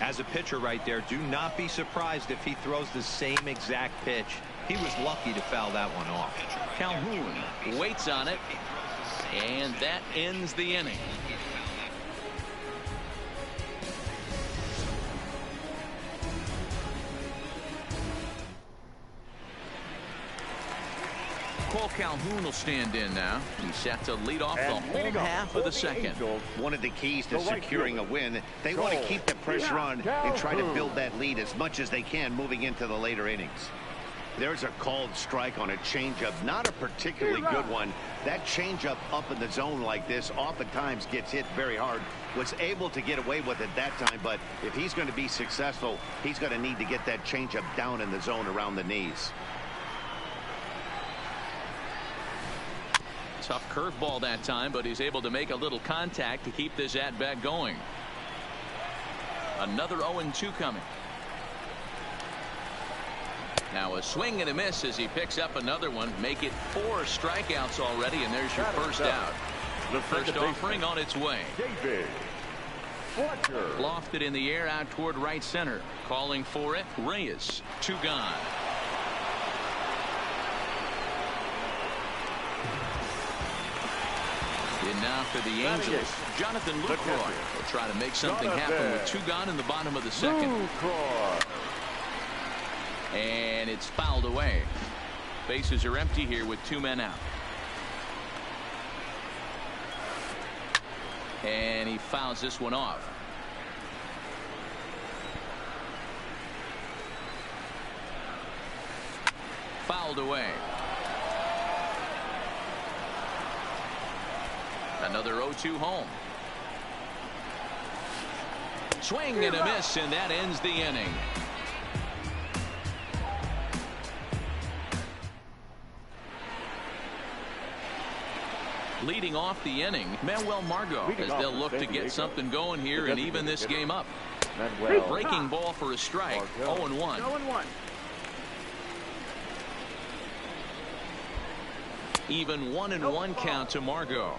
As a pitcher right there, do not be surprised if he throws the same exact pitch. He was lucky to foul that one off. Calhoun waits on it, and that ends the inning. Cole Calhoun will stand in now. He's set to lead off the home half of the second. One of the keys to securing a win, they want to keep the pressure on and try to build that lead as much as they can moving into the later innings. There's a called strike on a changeup, not a particularly good one. That changeup up in the zone like this oftentimes gets hit very hard. Was able to get away with it that time, but if he's going to be successful, he's going to need to get that changeup down in the zone around the knees. Tough curveball that time, but he's able to make a little contact to keep this at-bat going. Another 0-2 coming. Now a swing and a miss as he picks up another one. Make it 4 strikeouts already, and there's your first out. The first offering on its way. Lofted in the air out toward right center. Calling for it, Reyes. 2 gone. And now for the Angels, Jonathan Lucroy will try to make something happen with 2 gone in the bottom of the second. And it's fouled away. Bases are empty here with 2 men out. And he fouls this one off. Fouled away. Another 0-2 home. Swing and a miss, and that ends the inning. Leading off the inning, Manuel Margot, as they'll look to get something going here and even this game up. Breaking ball for a strike. 0-1. Even 1-1 count to Margot.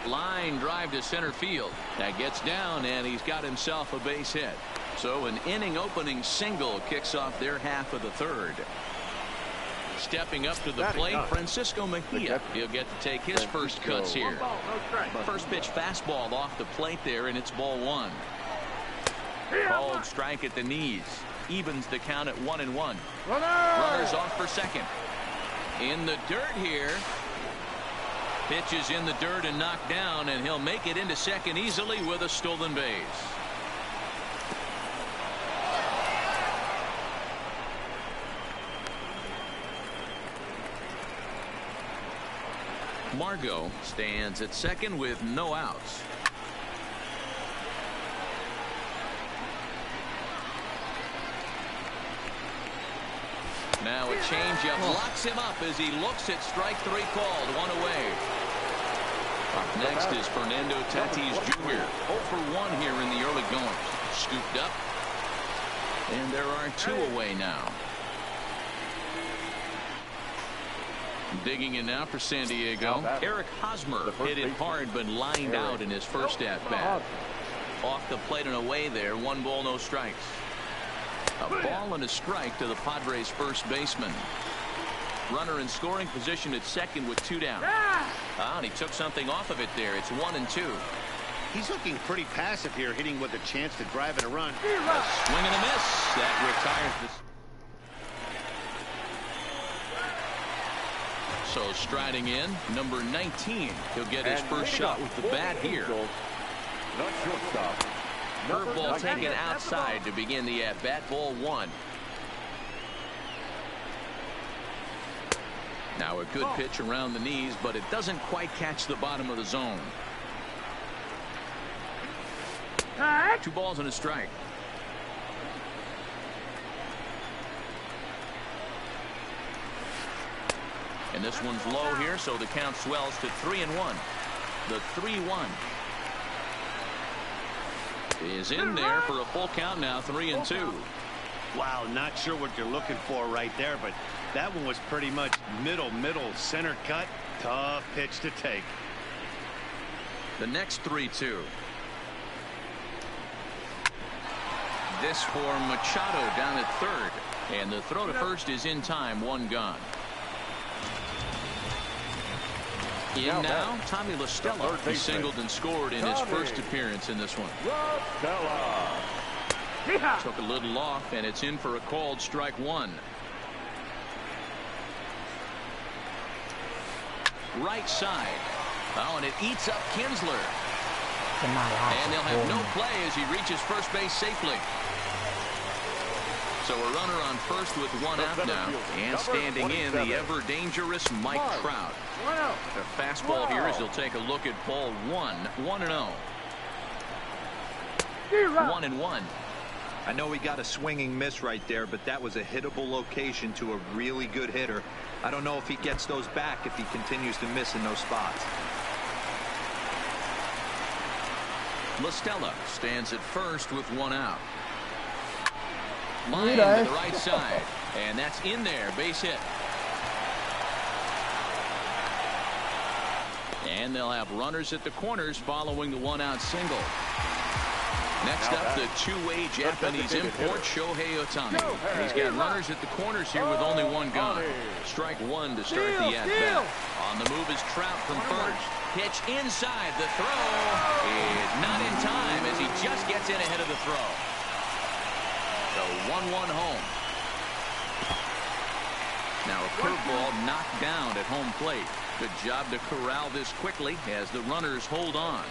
Line drive to center field. That gets down, and he's got himself a base hit. So an inning opening single kicks off their half of the third. Stepping up to the plate, Francisco Mejia. He'll get to take his first cuts here. First pitch fastball off the plate there, and it's ball one. Called strike at the knees. Evens the count at 1-1. Runners off for second. In the dirt here. Pitch is in the dirt and knocked down, and he'll make it into second easily with a stolen base. Margot stands at second with no outs. Now a changeup locks him up as he looks at strike three called. One away. Up next is Fernando Tatis Jr. 0 for 1 here in the early going. Scooped up. And there are 2 away now. Digging in now for San Diego. Eric Hosmer hit it hard but lined out in his first at bat. Off the plate and away there. 1 ball, no strikes. A ball and a strike to the Padres first baseman. Runner in scoring position at second with 2 down. And he took something off of it there. It's 1-2. He's looking pretty passive here, hitting with a chance to drive in a run. A swing and a miss. That retires this. So striding in, number 19. He'll get his first shot with the bat here. Curveball taken outside to begin the at-bat. Ball 1. Now a good pitch around the knees, but it doesn't quite catch the bottom of the zone. 2 balls and a strike. And this one's low here, so the count swells to 3-1. The 3-1 is in there for a full count now. 3-2. Wow, not sure what you're looking for right there, but that one was pretty much middle center cut. Tough pitch to take. The next 3-2. This for Machado down at third, and the throw to first is in time. 1 gone. In now, Tommy La Stella. He singled and scored in his first appearance in this one. Took a little off, and it's in for a called strike 1. Right side. Oh, and it eats up Kinsler. And they'll have no play as he reaches first base safely. So a runner on first with 1 out now. And standing in, the ever-dangerous Mike Trout. The fastball here as he'll take a look at ball 1. 1-0. 1-1. I know he got a swinging miss right there, but that was a hittable location to a really good hitter. I don't know if he gets those back if he continues to miss in those spots. La Stella stands at first with 1 out. Line to the right side, and that's in there. Base hit. And they'll have runners at the corners following the 1-out single. Next up, the 2-way Japanese import, Shohei Ohtani. And he's got runners at the corners here with only 1 gone. Strike 1 to start the at-bat. On the move is Trout from first. Pitch inside. The throw is not in time as he just gets in ahead of the throw. So 1-1 home. Now a curveball knocked down at home plate. Good job to corral this quickly as the runners hold on.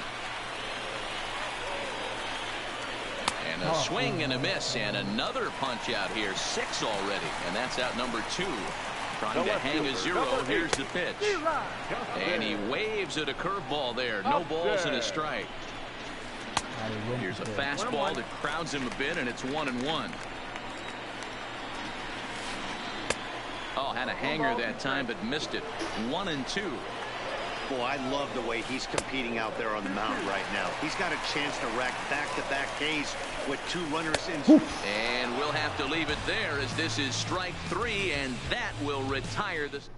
And a swing and a miss, and another punch out here. 6 already, and that's out number 2. Trying to hang a 0. Here's the pitch. And he waves at a curveball there. No balls and a strike. Here's a fastball that crowds him a bit, and it's 1-1. Oh, had a hanger that time, but missed it. 1-2. Boy, I love the way he's competing out there on the mound right now. He's got a chance to rack back-to-back Ks with 2 runners in. And we'll have to leave it there as this is strike 3, and that will retire this.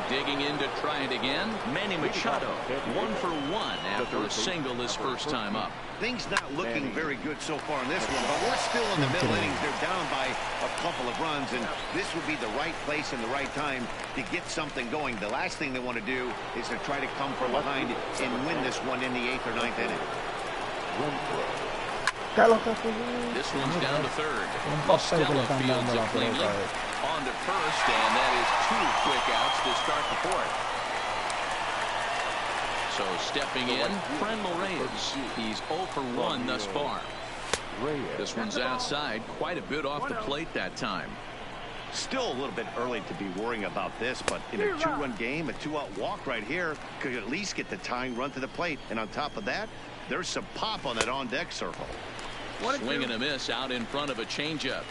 digging in to try it again. Manny Machado, 1 for 1 after a single his first time up. Things not looking very good so far in this one, but we're still in the middle innings. They're down by a couple of runs, and this would be the right place and the right time to get something going. The last thing they want to do is to try to come from behind and win this one in the 8th or 9th inning. This one's down to third. Stella fields it cleanly. On to first, and that is 2 quick outs to start the 4th. So stepping in, Franmil Reyes. He's 0 for 1 thus far. This one's outside, quite a bit off the plate that time. Still a little bit early to be worrying about this, but in a 2-run game, a 2-out walk right here could at least get the tying run to the plate. And on top of that, there's some pop on that on-deck circle. Swing and a miss out in front of a changeup.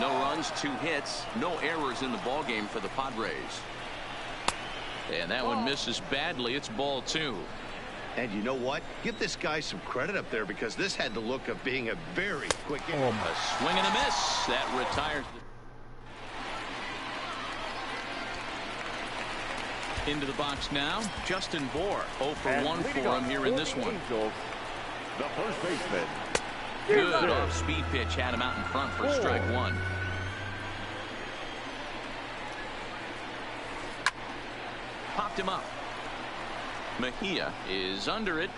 No runs, 2 hits, no errors in the ballgame for the Padres. And that one misses badly. It's ball 2. And you know what? Give this guy some credit up there, because this had the look of being a very quick inning. A swing and a miss. That retires. Into the box now, Justin Bour. 0 for 1 for him here in this one. The first baseman. Good off-speed pitch had him out in front for strike 1. Popped him up. Mejia is under it.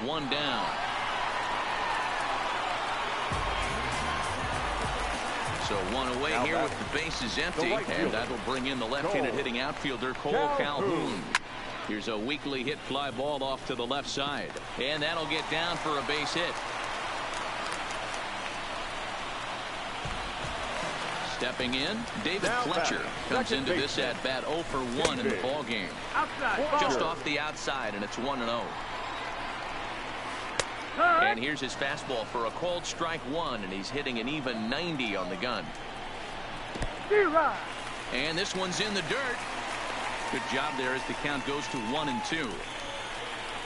1 down. So 1 away here with the bases empty, and that'll bring in the left-handed hitting outfielder Cole Calhoun. Here's a weakly hit fly ball off to the left side, and that'll get down for a base hit. Stepping in, David Fletcher comes into this at bat 0 for 1 in the ball game. Just off the outside, and it's 1-0. And here's his fastball for a called strike 1, and he's hitting an even 90 on the gun. And this one's in the dirt. Good job there as the count goes to 1-2.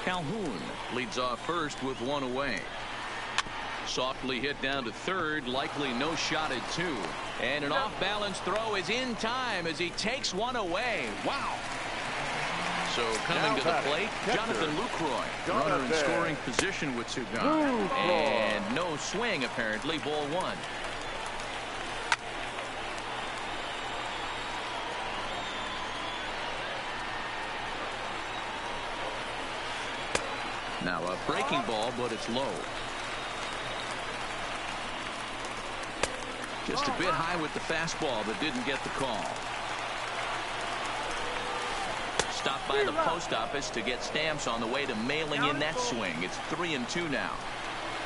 Calhoun leads off first with 1 away. Softly hit down to third, likely no shot at 2. And an off-balance throw is in time as he takes 1 away. Wow. So coming to the plate, Jonathan Lucroy. Runner in scoring position with 2 gone. And no swing apparently, ball 1. Now a breaking ball, but it's low. Just a bit high with the fastball, but didn't get the call. Stopped by the post office to get stamps on the way to mailing in that swing. It's 3-2 now.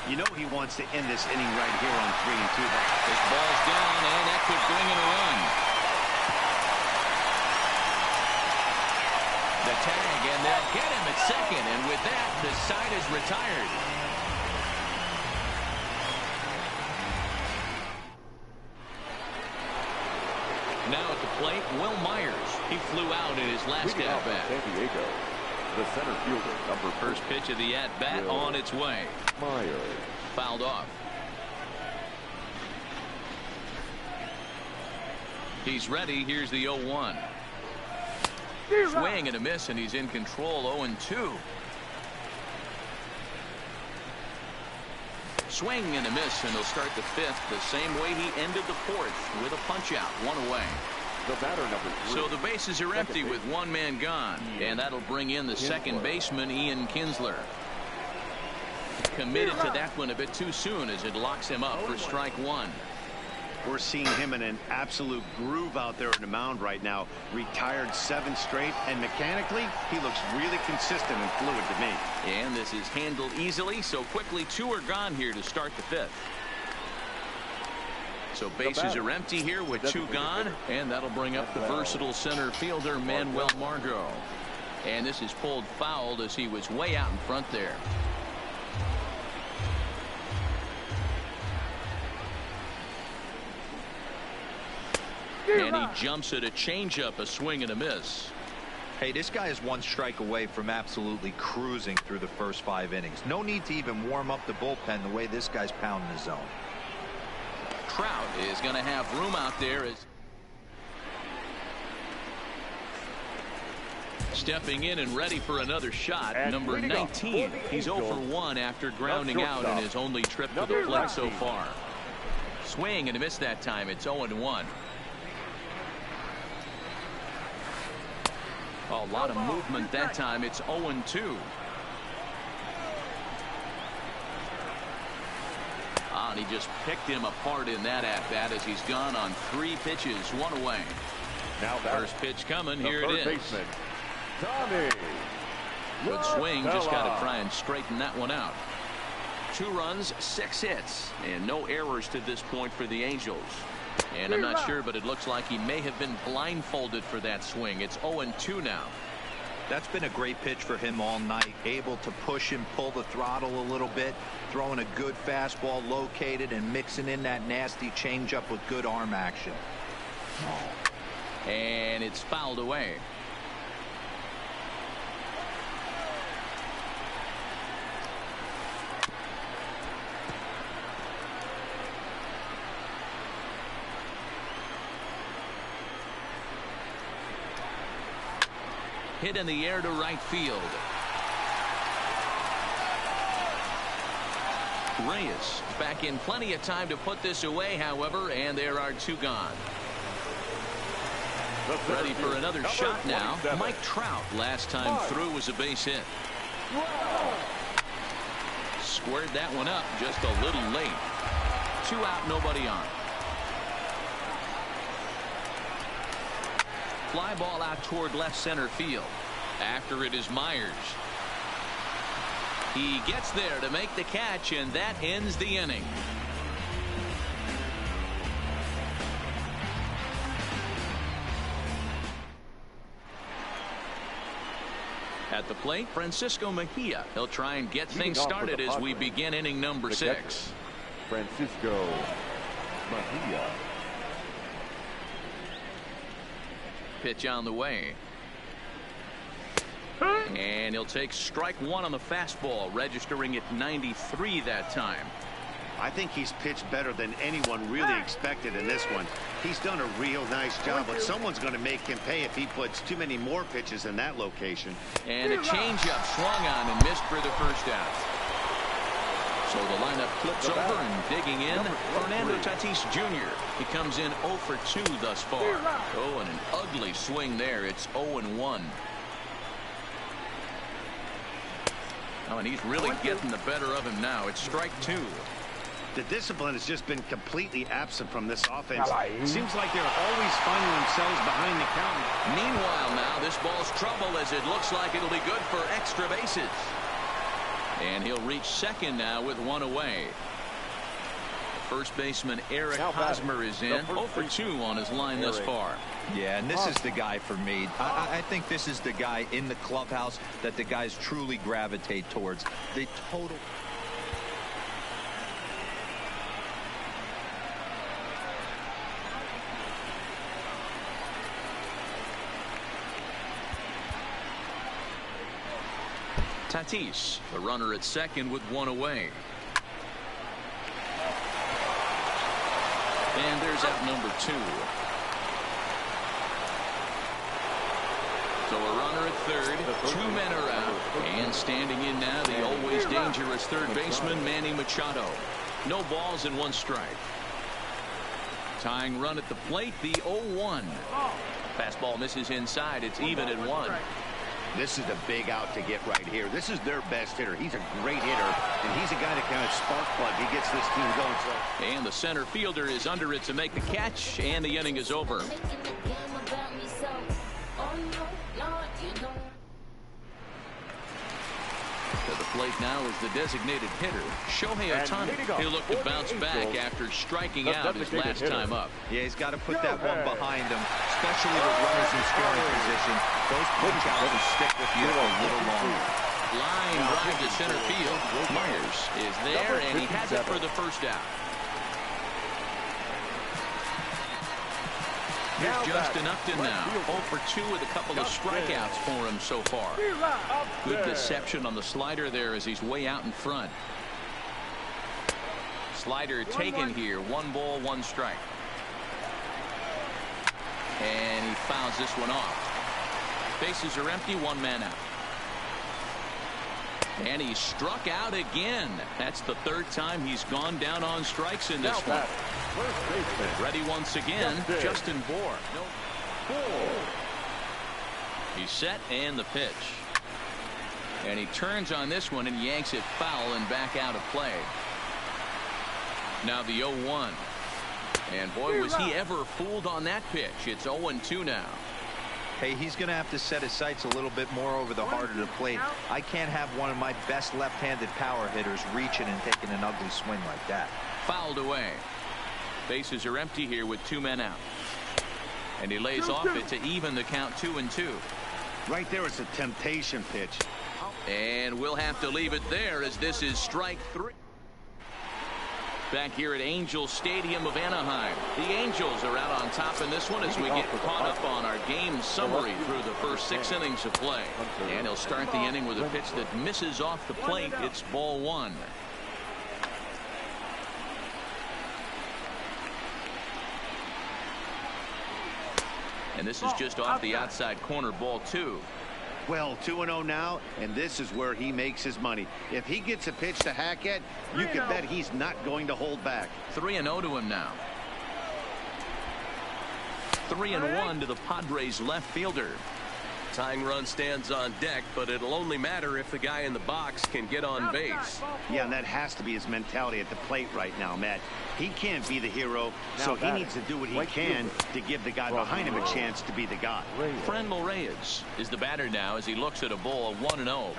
You know he wants to end this inning right here on 3-2. This ball's down, and that could bring in a run. The tag, and they'll get him at second, and with that, the side is retired. Now at the plate, Will Myers. He flew out in his last at-bat. San Diego, the center fielder, number First pitch of the at-bat on its way. Myers. Fouled off. He's ready. Here's the 0-1. Swing and a miss, and he's in control. 0-2. Swing and a miss, and he'll start the 5th the same way he ended the 4th, with a punch-out, 1 away. The batter, number 3. So the bases are empty with 1 man gone, and that'll bring in the second baseman, Ian Kinsler. Committed to that one a bit too soon as it locks him up for strike 1. We're seeing him in an absolute groove out there on the mound right now. Retired 7 straight, and mechanically, he looks really consistent and fluid to me. And this is handled easily, so quickly 2 are gone here to start the 5th. So bases are empty here with 2 gone, and that'll bring up the versatile center fielder Manuel Margot. And this is pulled fouled as he was way out in front there. And he jumps at a changeup, a swing and a miss. Hey, this guy is 1 strike away from absolutely cruising through the first 5 innings. No need to even warm up the bullpen the way this guy's pounding the zone. Trout is going to have room out there as stepping in and ready for another shot. And number 19. He's 0 for 1 after grounding out in his only trip to the plate so far. Swing and a miss that time. It's 0-1. A lot of movement that time. It's 0-2. And he just picked him apart in that at-bat as he's gone on 3 pitches, 1 away. Now first pitch coming. Here it is. Baseman, Tommy. Good swing. Just got to try and straighten that one out. 2 runs, 6 hits, and no errors to this point for the Angels. And I'm not sure, but it looks like he may have been blindfolded for that swing. It's 0-2 now. That's been a great pitch for him all night. Able to push and pull the throttle a little bit, throwing a good fastball located and mixing in that nasty changeup with good arm action. And it's fouled away. Hit in the air to right field. Reyes back in plenty of time to put this away, however, and there are 2 gone. Ready for another shot now. Mike Trout last time through was a base hit. Squared that one up just a little late. 2 out, nobody on. Fly ball out toward left center field. After it is Myers. He gets there to make the catch, and that ends the inning. At the plate, Francisco Mejia. He'll try and get things started as we begin inning number 6. Francisco Mejia. Pitch on the way. And he'll take strike 1 on the fastball, registering at 93 that time. I think he's pitched better than anyone really expected in this one. He's done a real nice job, but someone's going to make him pay if he puts too many more pitches in that location. And a changeup swung on and missed for the first out. So the lineup flips over and digging in, Fernando Tatis Jr. He comes in 0 for 2 thus far. Oh, and an ugly swing there. It's 0-1. Oh, and he's really getting the better of him now. It's strike 2. The discipline has just been completely absent from this offense. Seems like they're always finding themselves behind the counter. Meanwhile now, this ball's trouble as it looks like it'll be good for extra bases. And he'll reach second now with 1 away. First baseman Eric Hosmer is in. 0 for 2 on his line thus far. Yeah, and this is the guy for me. I think this is the guy in the clubhouse that the guys truly gravitate towards. The total. Tatis, the runner at second with 1 away. And there's out number 2. So a runner at third. 2 men are out. And standing in now, the always dangerous third baseman, Manny Machado. No balls and 1 strike. Tying run at the plate, the 0-1. Fastball misses inside. It's even at 1. This is a big out to get right here. This is their best hitter. He's a great hitter, and he's a guy that kind of spark plug. He gets this team going. So. And the center fielder is under it to make the catch, and the inning is over. To the plate now is the designated hitter, Shohei Ohtani. He'll look to bounce back after striking out his last time up. Yeah, he's got to put that one behind him, especially with runners in scoring position. Those punch outs will stick with you a little longer. Line drive to center field. Myers is there, and he has it for the first out. Here's Justin Upton now. 0 for 2 with a couple of strikeouts for him so far. Good deception on the slider there as he's way out in front. Slider taken here. 1 ball, 1 strike. And he fouls this one off. Bases are empty. 1 man out. And he struck out again. That's the 3rd time he's gone down on strikes in this one. Ready once again, Justin Bour. He's set and the pitch. And he turns on this one and yanks it foul and back out of play. Now the 0-1. And boy, was he ever fooled on that pitch. It's 0-2 now. Hey, he's going to have to set his sights a little bit more over the heart of the plate. I can't have one of my best left-handed power hitters reaching and taking an ugly swing like that. Fouled away. Bases are empty here with 2 men out. And he lays off it to even the count 2-2. Right there, it's a temptation pitch. And we'll have to leave it there as this is strike 3. Back here at Angels Stadium of Anaheim. The Angels are out on top in this one as we get caught up on our game summary through the first 6 innings of play. And he'll start the inning with a pitch that misses off the plate. It's ball 1. And this is just off the outside corner, ball 2. Well, 2-0 now, and this is where he makes his money. If he gets a pitch to hack at, you can bet he's not going to hold back. 3-0 to him now. 3-1 to the Padres left fielder. Tying run stands on deck, but it'll only matter if the guy in the box can get on base. Yeah, and that has to be his mentality at the plate right now, Matt. He can't be the hero, so he needs to do what he can to give the guy behind him a chance to be the guy. Franmil Reyes is the batter now as he looks at a ball of 1-0.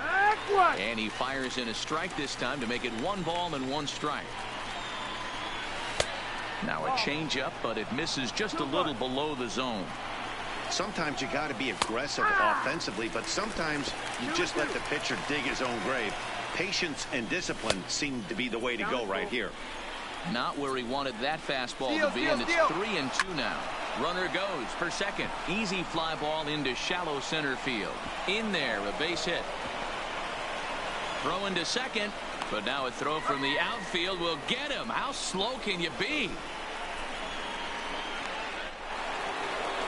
And he fires in a strike this time to make it 1 ball and 1 strike. Now a changeup, but it misses just a little below the zone. Sometimes you got to be aggressive offensively, but sometimes you just let the pitcher dig his own grave. Patience and discipline seem to be the way to go right here. Not where he wanted that fastball to be, and it's 3-2 now. Runner goes for second. Easy fly ball into shallow center field. In there, a base hit. Throw into second, but now a throw from the outfield will get him. How slow can you be?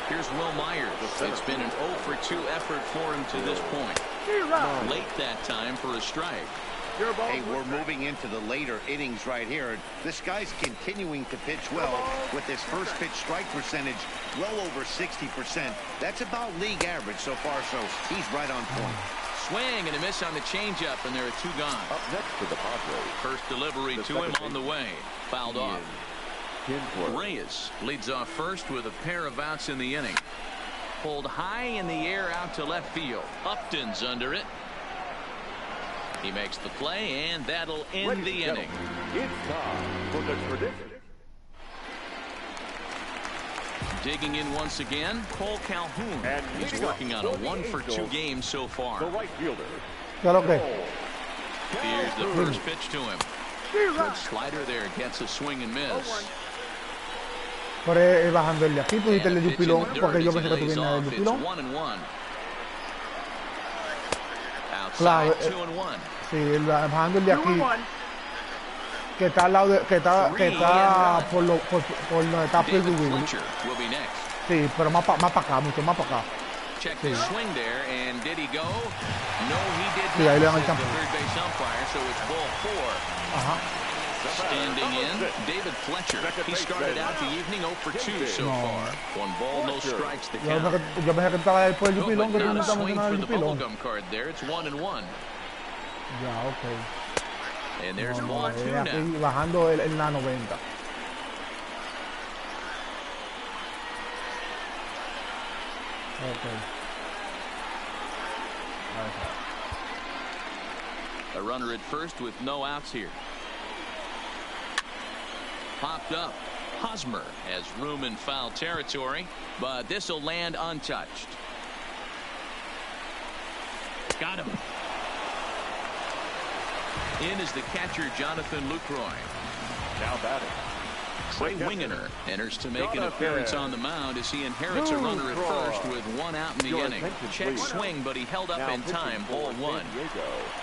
Here's Will Myers. It's been an 0-for-2 effort for him to this point. Late that time for a strike. Hey, we're moving into the later innings right here. This guy's continuing to pitch well with his first pitch strike percentage well over 60%. That's about league average so far, so he's right on point. Swing and a miss on the changeup, and there are 2 gone. Up next for the Padres. First delivery to him on the way. Fouled off. Reyes leads off first with a pair of outs in the inning. Pulled high in the air out to left field. Upton's under it. He makes the play, and that'll end the inning. It's time for the tradition. Digging in once again, Cole Calhoun. He's working on a 1-for-2 game so far. The right fielder. Here's the first pitch to him. Good slider there, gets a swing and miss. Por bajando el de aquí, pusiste el de Yupilón, porque yo pensé que tú vienes de Yupilón. Claro, sí, bajando el de aquí, que está al lado de, que está por donde está Pilgrim Wiggly. Sí, pero más para acá, mucho más para acá. Check the swing there, and did he go? No, he did Sí, ahí le not. dan el The campo. third base umpire, so it's ball 4. Ajá. Standing in, David Fletcher. He started out the evening 0-for-2 so far. 1 ball, no strikes to count. Yo pensé que estaba por el No, Yupilón, but que tú no not a estás swing mencionando for el the Yupilón. bubblegum card there. It's 1-1. Ya, ok. And there's No, ball 2 now. aquí bajando en la 90. Ok. A runner at first with no outs here. Popped up. Hosmer has room in foul territory, but this will land untouched. Got him. In is the catcher, Jonathan Lucroy. Now batting. Trey Wingener enters to make an appearance on the mound as he inherits a runner at first with one out in the inning. Check swing, but he held up in time. 0-1.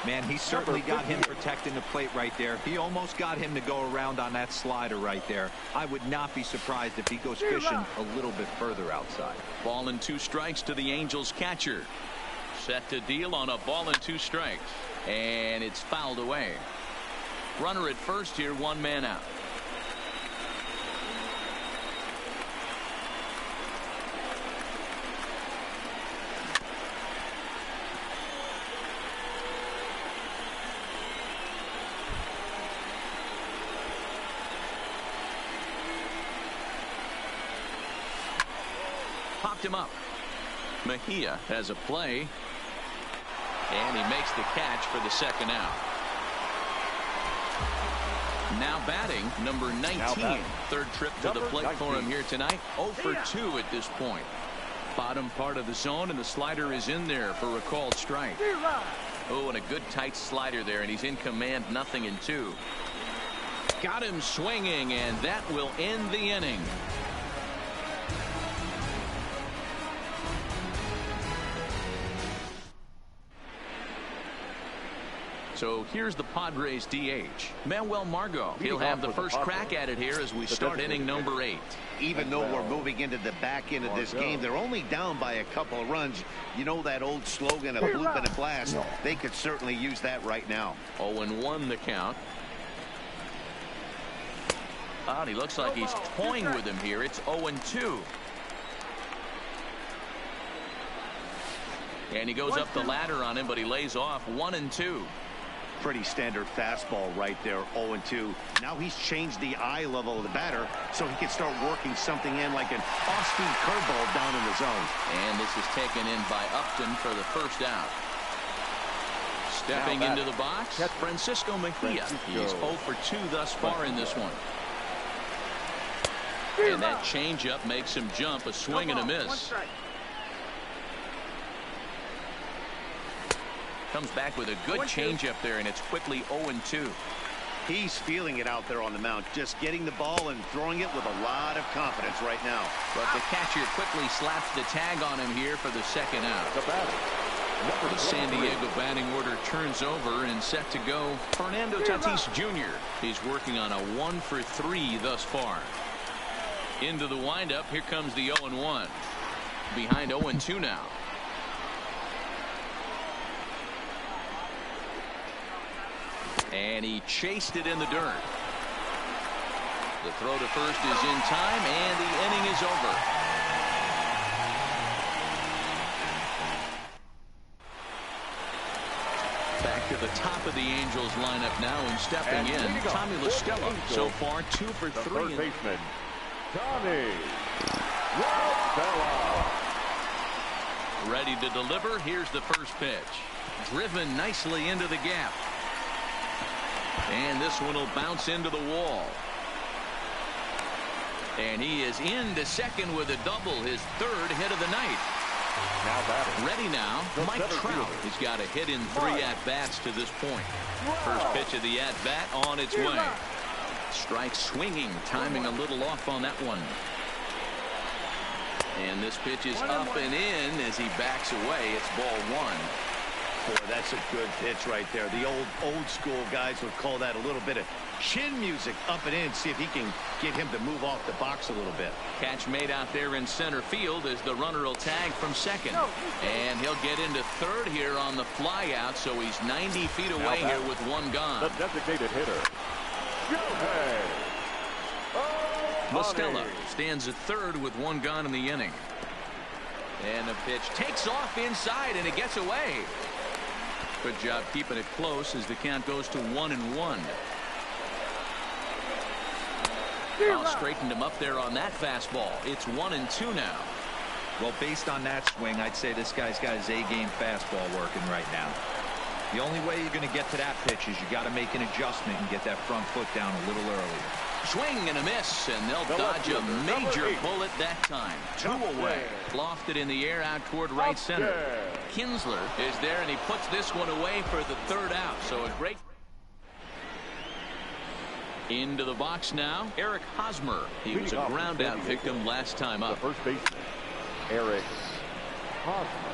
Man, he certainly got him protecting the plate right there. He almost got him to go around on that slider right there. I would not be surprised if he goes fishing a little bit further outside. Ball and 2 strikes to the Angels catcher. Set to deal on a ball and 2 strikes. And it's fouled away. Runner at first here, 1 man out. Popped him up. Mejia has a play. And he makes the catch for the 2nd out. Now batting, number 19. Third trip to the plate for him here tonight. 0 for 2 at this point. Bottom part of the zone, and the slider is in there for a called strike. Oh, and a good tight slider there, and he's in command, 0-2. Got him swinging, and that will end the inning. So here's the Padres DH, Manuel Margot. He'll have the first crack at it here as we start inning number 8. Even though we're moving into the back end of this game, they're only down by a couple of runs. You know that old slogan, a bloop and a blast. They could certainly use that right now. 0-1 the count. Oh, and he looks like he's toying with him here. It's 0-2. And he goes up the ladder on him, but he lays off 1-2. Pretty standard fastball right there, 0-2. Now he's changed the eye level of the batter so he can start working something in like an off-speed curveball down in the zone. And this is taken in by Upton for the first out. Stepping into the box, Francisco Mejia. He's 0 for 2 thus far in this one. And that changeup makes him jump, a swing and a miss. Comes back with a good changeup there, and it's quickly 0-2. He's feeling it out there on the mound, just getting the ball and throwing it with a lot of confidence right now. But the catcher quickly slaps the tag on him here for the 2nd out. The San Diego batting order turns over and set to go. Fernando Tatis Jr. He's working on a 1 for 3 thus far. Into the windup, here comes the 0-1. Behind 0-2 now. And he chased it in the dirt. The throw to first is in time, and the inning is over. Back to the top of the Angels lineup now, and stepping in, Tommy La Stella. So far, 2 for 3. Third baseman, Tommy La Stella. Ready to deliver. Here's the first pitch. Driven nicely into the gap. And this one will bounce into the wall. And he is into second with a double, his 3rd hit of the night. Ready now, Mike Trout. He's got a hit in 3 at-bats to this point. First pitch of the at-bat on its way. Strike swinging, timing a little off on that one. And this pitch is up and in as he backs away. It's ball 1. Boy, that's a good pitch right there. The old school guys would call that a little bit of chin music, up and in. See if he can get him to move off the box a little bit. Catch made out there in center field as the runner will tag from second. And he'll get into third here on the fly out, so he's 90 feet away here with 1 gone. The designated hitter, La Stella stands at third with 1 gone in the inning. And the pitch takes off inside, and it gets away. Good job keeping it close as the count goes to 1-1. Straightened him up there on that fastball. It's 1-2 now. Well, based on that swing, I'd say this guy's got his A-game fastball working right now. The only way you're going to get to that pitch is you got to make an adjustment and get that front foot down a little earlier. Swing and a miss, and they'll dodge a major bullet that time. 2 away. Lofted in the air out toward right center. Kinsler is there, and he puts this one away for the 3rd out. So a great. Into the box now, Eric Hosmer. He was a ground-out victim last time up. The first baseman, Eric Hosmer.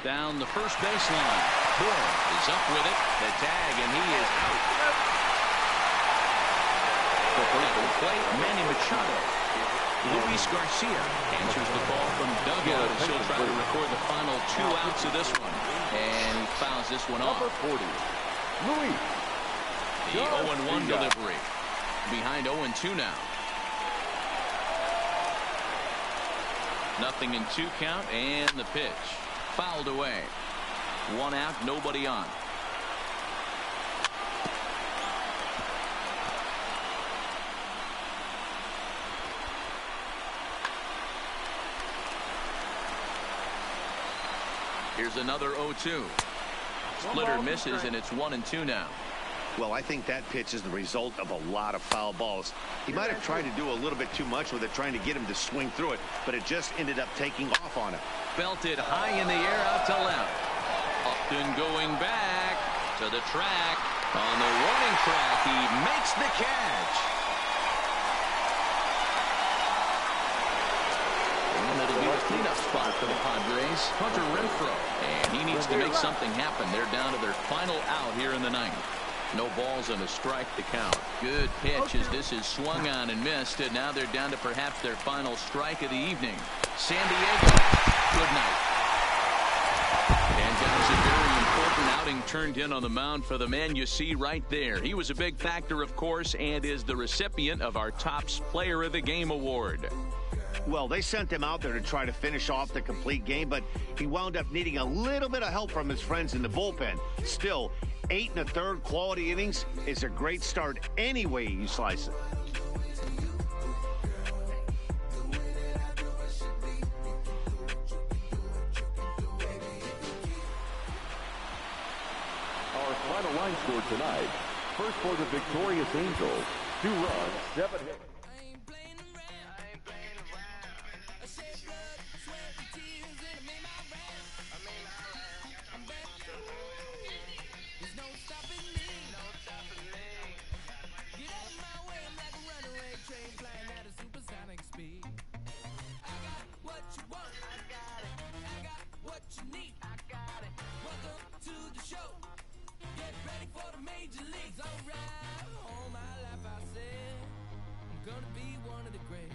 Down the first baseline. Bourne is up with it. The tag, and he is out. At the plate, Manny Machado. Luis Garcia answers the call from dugout as he'll try to record the final 2 outs of this one. And he fouls this one off. Number 40, Luis. The 0-1 delivery. Behind 0-2 now. Nothing in 2 count, and the pitch. Fouled away. 1 out, nobody on. Here's another 0-2. Splitter misses, and it's 1-2 now. Well, I think that pitch is the result of a lot of foul balls. He might have tried to do a little bit too much with it, trying to get him to swing through it, but it just ended up taking off on him. Belted high in the air out to left. Upton going back to the track. On the warning track, he makes the catch. And it'll be a cleanup spot for the Padres. Hunter Renfroe. And he needs to make something happen. They're down to their final out here in the 9th. No balls and a strike to count. Good pitch as this is swung on and missed. And now they're down to perhaps their final strike of the evening. San Diego. Good night. And that was a very important outing turned in on the mound for the man you see right there. He was a big factor, of course, and is the recipient of our Topps Player of the Game award. Well, they sent him out there to try to finish off the complete game, but he wound up needing a little bit of help from his friends in the bullpen. Still, 8 1/3 quality innings is a great start any way you slice it. Our final line score tonight. First for the victorious Angels, 2 runs, 7 hits. All my life I said I'm gonna be one of the great.